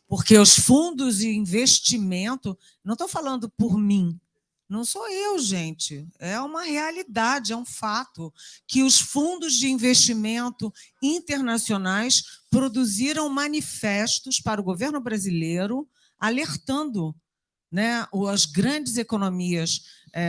Porque os fundos de investimento, não estou falando por mim, não sou eu, gente, é uma realidade, é um fato, que os fundos de investimento internacionais produziram manifestos para o governo brasileiro, alertando, né, as grandes economias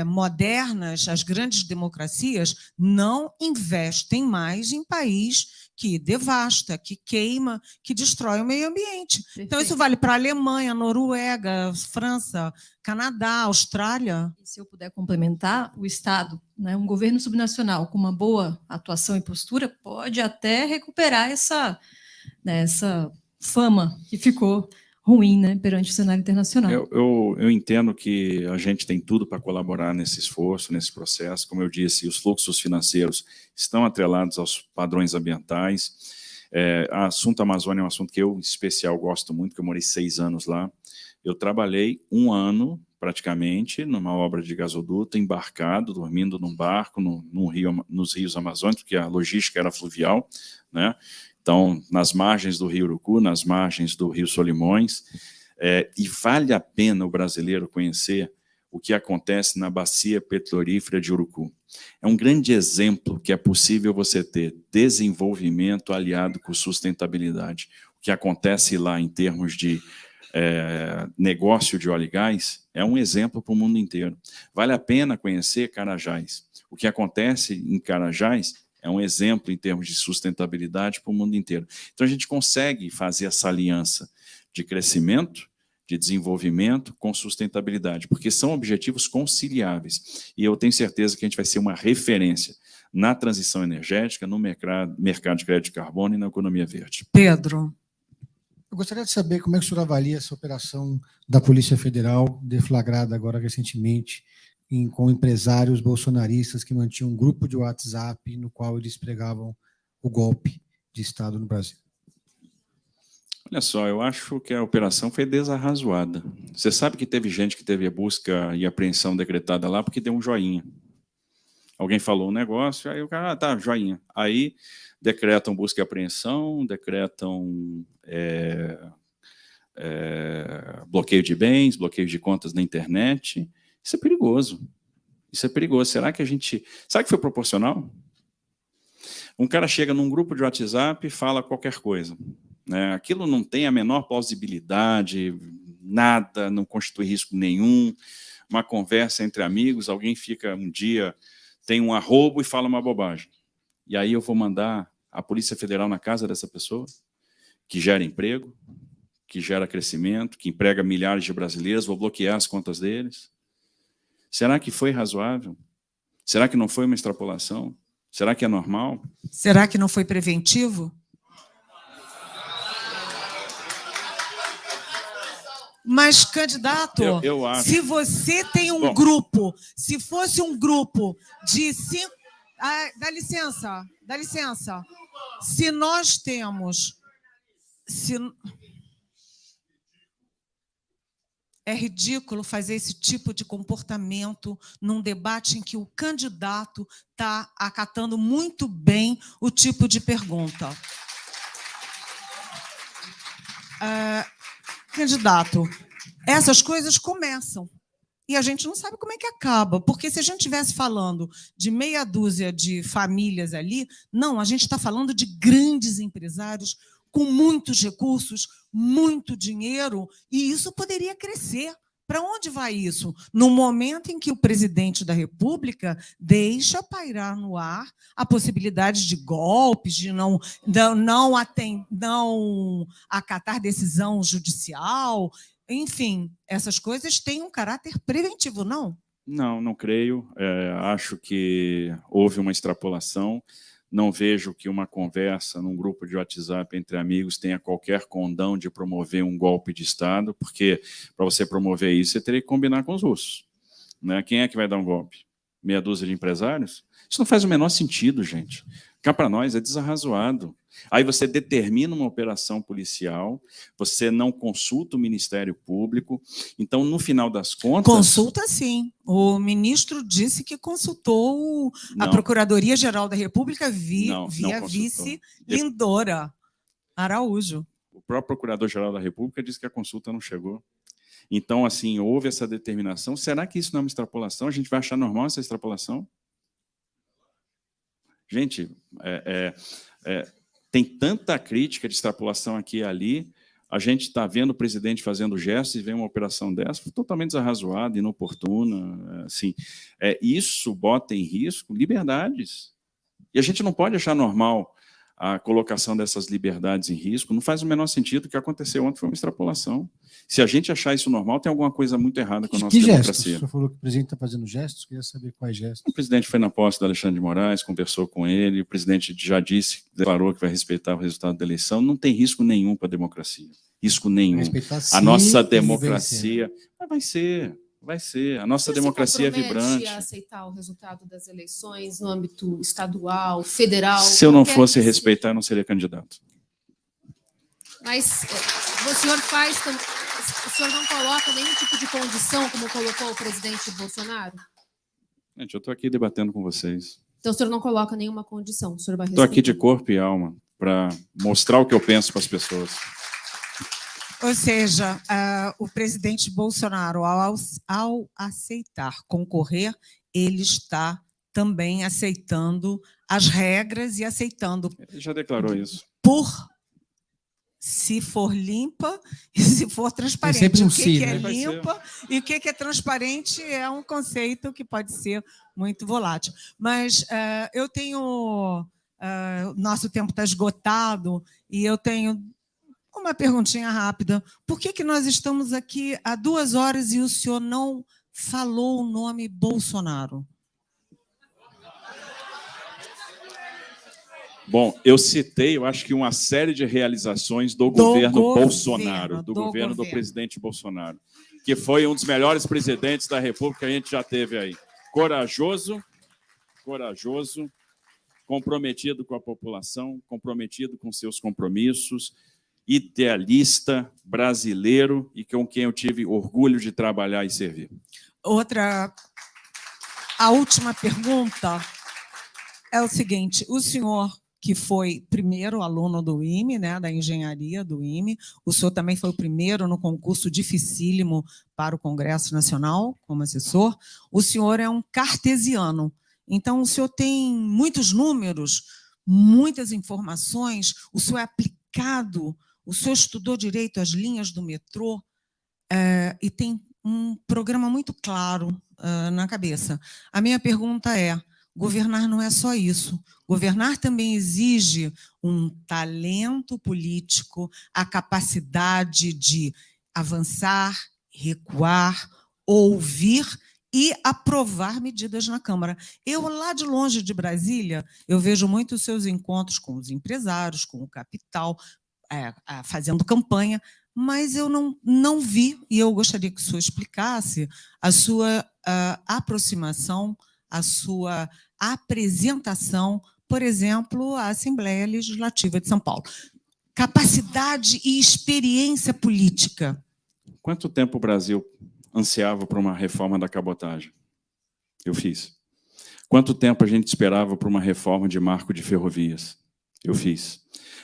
modernas, as grandes democracias, não investem mais em país que devasta, que queima, que destrói o meio ambiente. Perfeito. Então, isso vale para a Alemanha, Noruega, França, Canadá, Austrália. E se eu puder complementar, o Estado, né, um governo subnacional com uma boa atuação e postura, pode até recuperar essa fama que ficou ruim, né, perante o cenário internacional. Eu entendo que a gente tem tudo para colaborar nesse esforço, nesse processo. Como eu disse, os fluxos financeiros estão atrelados aos padrões ambientais. O assunto Amazônia é um assunto que eu, em especial, gosto muito, porque eu morei 6 anos lá. Eu trabalhei 1 ano, praticamente, numa obra de gasoduto, embarcado, dormindo num barco nos rios amazônicos, porque a logística era fluvial, né? Então, nas margens do Rio Urucu, nas margens do Rio Solimões, e vale a pena o brasileiro conhecer o que acontece na bacia petrolífera de Urucu. É um grande exemplo que é possível você ter desenvolvimento aliado com sustentabilidade. O que acontece lá em termos de negócio de óleo e gás é um exemplo para o mundo inteiro. Vale a pena conhecer Carajás. O que acontece em Carajás É um exemplo em termos de sustentabilidade para o mundo inteiro. Então, a gente consegue fazer essa aliança de crescimento, de desenvolvimento com sustentabilidade, porque são objetivos conciliáveis. E eu tenho certeza que a gente vai ser uma referência na transição energética, no mercado de crédito de carbono e na economia verde. Pedro. Eu gostaria de saber como é que o senhor avalia essa operação da Polícia Federal, deflagrada agora recentemente, com empresários bolsonaristas que mantinham um grupo de WhatsApp no qual eles pregavam o golpe de Estado no Brasil. Olha só, eu acho que a operação foi desarrazoada. Você sabe que teve gente que teve a busca e apreensão decretada lá porque deu um joinha. Alguém falou um negócio, aí o cara, tá, joinha. Aí decretam busca e apreensão, decretam bloqueio de bens, bloqueio de contas na internet. Isso é perigoso. Isso é perigoso. Será que foi proporcional? Um cara chega num grupo de WhatsApp e fala qualquer coisa. Aquilo não tem a menor plausibilidade, nada, não constitui risco nenhum. Uma conversa entre amigos, alguém fica um dia, tem um arrobo e fala uma bobagem. E aí eu vou mandar a Polícia Federal na casa dessa pessoa, que gera emprego, que gera crescimento, que emprega milhares de brasileiros, vou bloquear as contas deles. Será que foi razoável? Será que não foi uma extrapolação? Será que é normal? Será que não foi preventivo? Mas, candidato, eu acho. Se você tem um grupo, se fosse um grupo de 5... dá licença. Se nós temos... É ridículo fazer esse tipo de comportamento num debate em que o candidato está acatando muito bem o tipo de pergunta. Candidato, essas coisas começam e a gente não sabe como é que acaba, porque se a gente estivesse falando de meia dúzia de famílias ali, não, a gente está falando de grandes empresários com muitos recursos, muito dinheiro, e isso poderia crescer. Para onde vai isso? No momento em que o presidente da República deixa pairar no ar a possibilidade de golpes, de não acatar decisão judicial, enfim, essas coisas têm um caráter preventivo, não? Não creio. Acho que houve uma extrapolação. Não vejo que uma conversa num grupo de WhatsApp entre amigos tenha qualquer condão de promover um golpe de Estado, porque para você promover isso, você teria que combinar com os russos. Quem é que vai dar um golpe? Meia dúzia de empresários? Isso não faz o menor sentido, gente. Cá para nós é desarrazoado. Aí você determina uma operação policial, você não consulta o Ministério Público, então, no final das contas... Consulta, sim. O ministro disse que consultou a Procuradoria-Geral da República via vice Lindora Araújo. O próprio Procurador-Geral da República disse que a consulta não chegou. Então, assim, houve essa determinação. Será que isso não é uma extrapolação? A gente vai achar normal essa extrapolação? Gente, tem tanta crítica de extrapolação aqui e ali, a gente está vendo o presidente fazendo gestos e vê uma operação dessa totalmente desarrazoada, inoportuna. Assim, isso bota em risco liberdades. E a gente não pode achar normal a colocação dessas liberdades em risco. Não faz o menor sentido. O que aconteceu ontem foi uma extrapolação. Se a gente achar isso normal, tem alguma coisa muito errada com a nossa democracia. Gestos? O senhor falou que o presidente está fazendo gestos, queria saber quais gestos. O presidente foi na posse do Alexandre de Moraes, conversou com ele, o presidente já declarou que vai respeitar o resultado da eleição. Não tem risco nenhum para a democracia. Risco nenhum. A nossa democracia vai ser. A nossa democracia é vibrante. Você a aceitar o resultado das eleições no âmbito estadual, federal? Se eu não fosse respeitar, eu não seria candidato. Mas o senhor não coloca nenhum tipo de condição, como colocou o presidente Bolsonaro? Gente, eu estou aqui debatendo com vocês. Então o senhor não coloca nenhuma condição? O senhor vai estou aqui de corpo e alma para mostrar o que eu penso para as pessoas. Ou seja, o presidente Bolsonaro, ao aceitar concorrer, ele está também aceitando as regras e aceitando... Ele já declarou isso. se for limpa e se for transparente. sempre um o que, si, que é né? limpa e o que é transparente é um conceito que pode ser muito volátil. Mas eu tenho... nosso tempo está esgotado e eu tenho uma perguntinha rápida. Por que nós estamos aqui há 2 horas e o senhor não falou o nome Bolsonaro? Bom, eu citei, eu acho que uma série de realizações do governo Bolsonaro, do governo do presidente Bolsonaro, que foi um dos melhores presidentes da República que a gente já teve aí. Corajoso, comprometido com a população, comprometido com seus compromissos, idealista, brasileiro e com quem eu tive orgulho de trabalhar e servir. A última pergunta é o seguinte: o senhor, que foi primeiro aluno do IME, né, da engenharia do IME, o senhor também foi o primeiro no concurso dificílimo para o Congresso Nacional, como assessor. O senhor é um cartesiano, então o senhor tem muitos números, muitas informações, o senhor é aplicado, o senhor estudou direito as linhas do metrô e tem um programa muito claro na cabeça. A minha pergunta é: governar não é só isso. Governar também exige um talento político, a capacidade de avançar, recuar, ouvir e aprovar medidas na Câmara. Eu, lá de longe de Brasília, eu vejo muito os seus encontros com os empresários, com o capital, fazendo campanha, mas eu não vi, e eu gostaria que o senhor explicasse a sua aproximação, a sua apresentação, por exemplo, à Assembleia Legislativa de São Paulo. Capacidade e experiência política. Quanto tempo o Brasil ansiava por uma reforma da cabotagem? Eu fiz. Quanto tempo a gente esperava por uma reforma de marco de ferrovias? Eu fiz.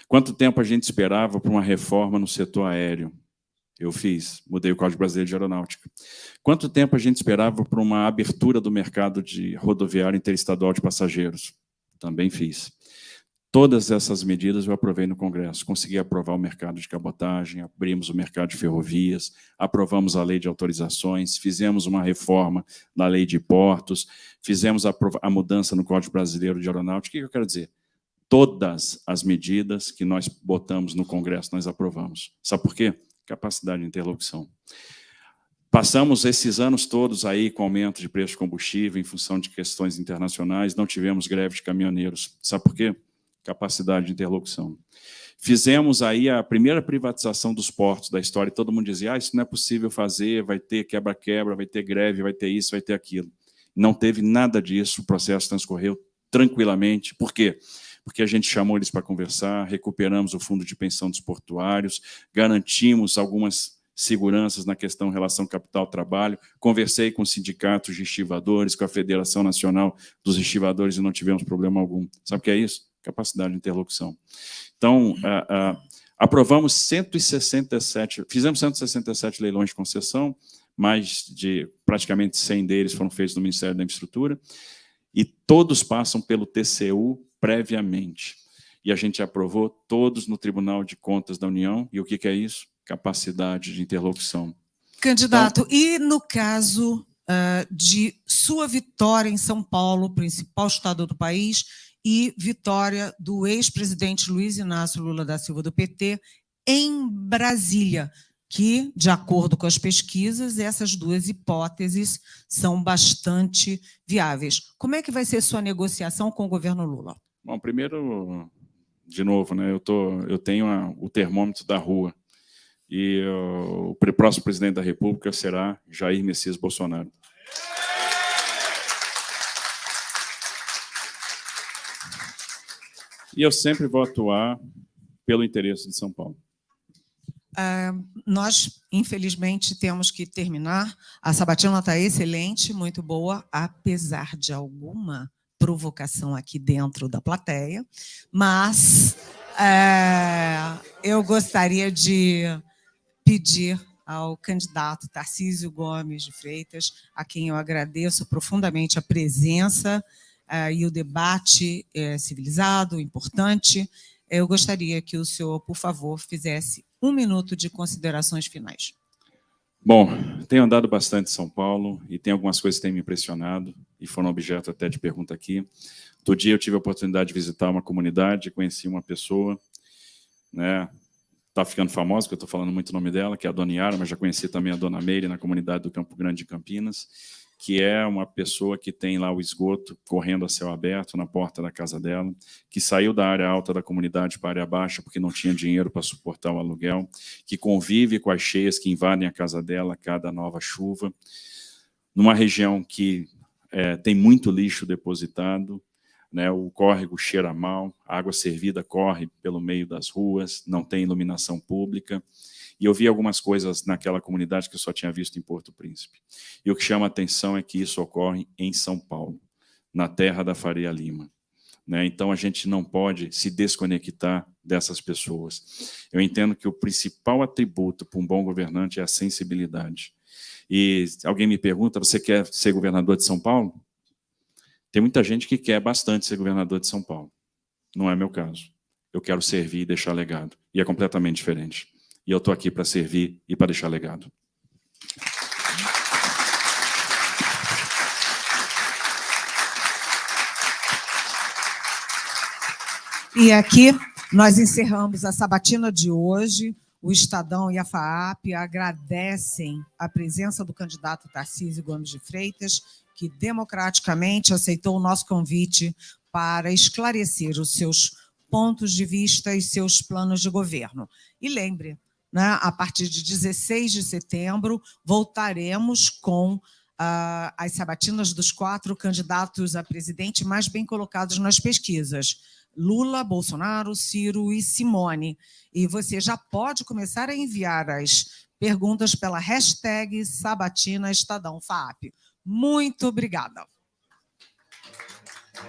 Quanto tempo a gente esperava por uma reforma no setor aéreo? Eu fiz. Mudei o Código Brasileiro de Aeronáutica. Quanto tempo a gente esperava por uma abertura do mercado de rodoviário interestadual de passageiros? Também fiz. Todas essas medidas eu aprovei no Congresso. Consegui aprovar o mercado de cabotagem, abrimos o mercado de ferrovias, aprovamos a lei de autorizações, fizemos uma reforma na lei de portos, fizemos a mudança no Código Brasileiro de Aeronáutica. O que eu quero dizer? Todas as medidas que nós botamos no Congresso, nós aprovamos. Sabe por quê? Capacidade de interlocução. Passamos esses anos todos aí com aumento de preço de combustível em função de questões internacionais, não tivemos greve de caminhoneiros. Sabe por quê? Capacidade de interlocução. Fizemos aí a primeira privatização dos portos da história, e todo mundo dizia: isso não é possível fazer, vai ter quebra-quebra, vai ter greve, vai ter isso, vai ter aquilo. Não teve nada disso, o processo transcorreu tranquilamente. Por quê? Porque a gente chamou eles para conversar, recuperamos o fundo de pensão dos portuários, garantimos algumas seguranças na questão relação capital-trabalho, conversei com sindicatos de estivadores, com a Federação Nacional dos Estivadores e não tivemos problema algum. Sabe o que é isso? Capacidade de interlocução. Então, aprovamos 167, fizemos 167 leilões de concessão, mais de praticamente 100 deles foram feitos no Ministério da Infraestrutura, e todos passam pelo TCU previamente. E a gente aprovou todos no Tribunal de Contas da União, e o que é isso? Capacidade de interlocução. Candidato, então, e no caso de sua vitória em São Paulo, principal estado do país, e vitória do ex-presidente Luiz Inácio Lula da Silva, do PT, em Brasília, que, de acordo com as pesquisas, essas duas hipóteses são bastante viáveis. Como é que vai ser sua negociação com o governo Lula? Bom, primeiro, de novo, né, eu tenho o termômetro da rua, e o próximo presidente da República será Jair Messias Bolsonaro. E eu sempre vou atuar pelo interesse de São Paulo. Nós, infelizmente, temos que terminar. A sabatina está excelente, muito boa, apesar de alguma provocação aqui dentro da plateia, mas eu gostaria de pedir ao candidato Tarcísio Gomes de Freitas, a quem eu agradeço profundamente a presença e o debate civilizado, importante, Eu gostaria que o senhor, por favor, fizesse 1 minuto de considerações finais. Bom, tenho andado bastante em São Paulo e tem algumas coisas que têm me impressionado e foram objeto até de pergunta aqui. Outro dia eu tive a oportunidade de visitar uma comunidade, conheci uma pessoa, né? Está ficando famosa, porque eu estou falando muito o nome dela, que é a Dona Yara, mas já conheci também a Dona Meire na comunidade do Campo Grande de Campinas, que é uma pessoa que tem lá o esgoto correndo a céu aberto na porta da casa dela, que saiu da área alta da comunidade para a área baixa porque não tinha dinheiro para suportar o aluguel, que convive com as cheias que invadem a casa dela a cada nova chuva, numa região que tem muito lixo depositado, né, o córrego cheira mal, a água servida corre pelo meio das ruas, não tem iluminação pública. E eu vi algumas coisas naquela comunidade que eu só tinha visto em Porto Príncipe. E o que chama a atenção é que isso ocorre em São Paulo, na terra da Faria Lima. Né? Então, a gente não pode se desconectar dessas pessoas. Eu entendo que o principal atributo para um bom governante é a sensibilidade. E alguém me pergunta, você quer ser governador de São Paulo? Tem muita gente que quer bastante ser governador de São Paulo. Não é meu caso. Eu quero servir e deixar legado. E é completamente diferente. E eu estou aqui para servir e para deixar legado. E aqui nós encerramos a sabatina de hoje. O Estadão e a FAAP agradecem a presença do candidato Tarcísio Gomes de Freitas, que democraticamente aceitou o nosso convite para esclarecer os seus pontos de vista e seus planos de governo. E lembre, né, a partir de 16 de setembro, voltaremos com as sabatinas dos 4 candidatos a presidente mais bem colocados nas pesquisas. Lula, Bolsonaro, Ciro e Simone. E você já pode começar a enviar as perguntas pela hashtag Sabatina Estadão FAAP. Muito obrigada.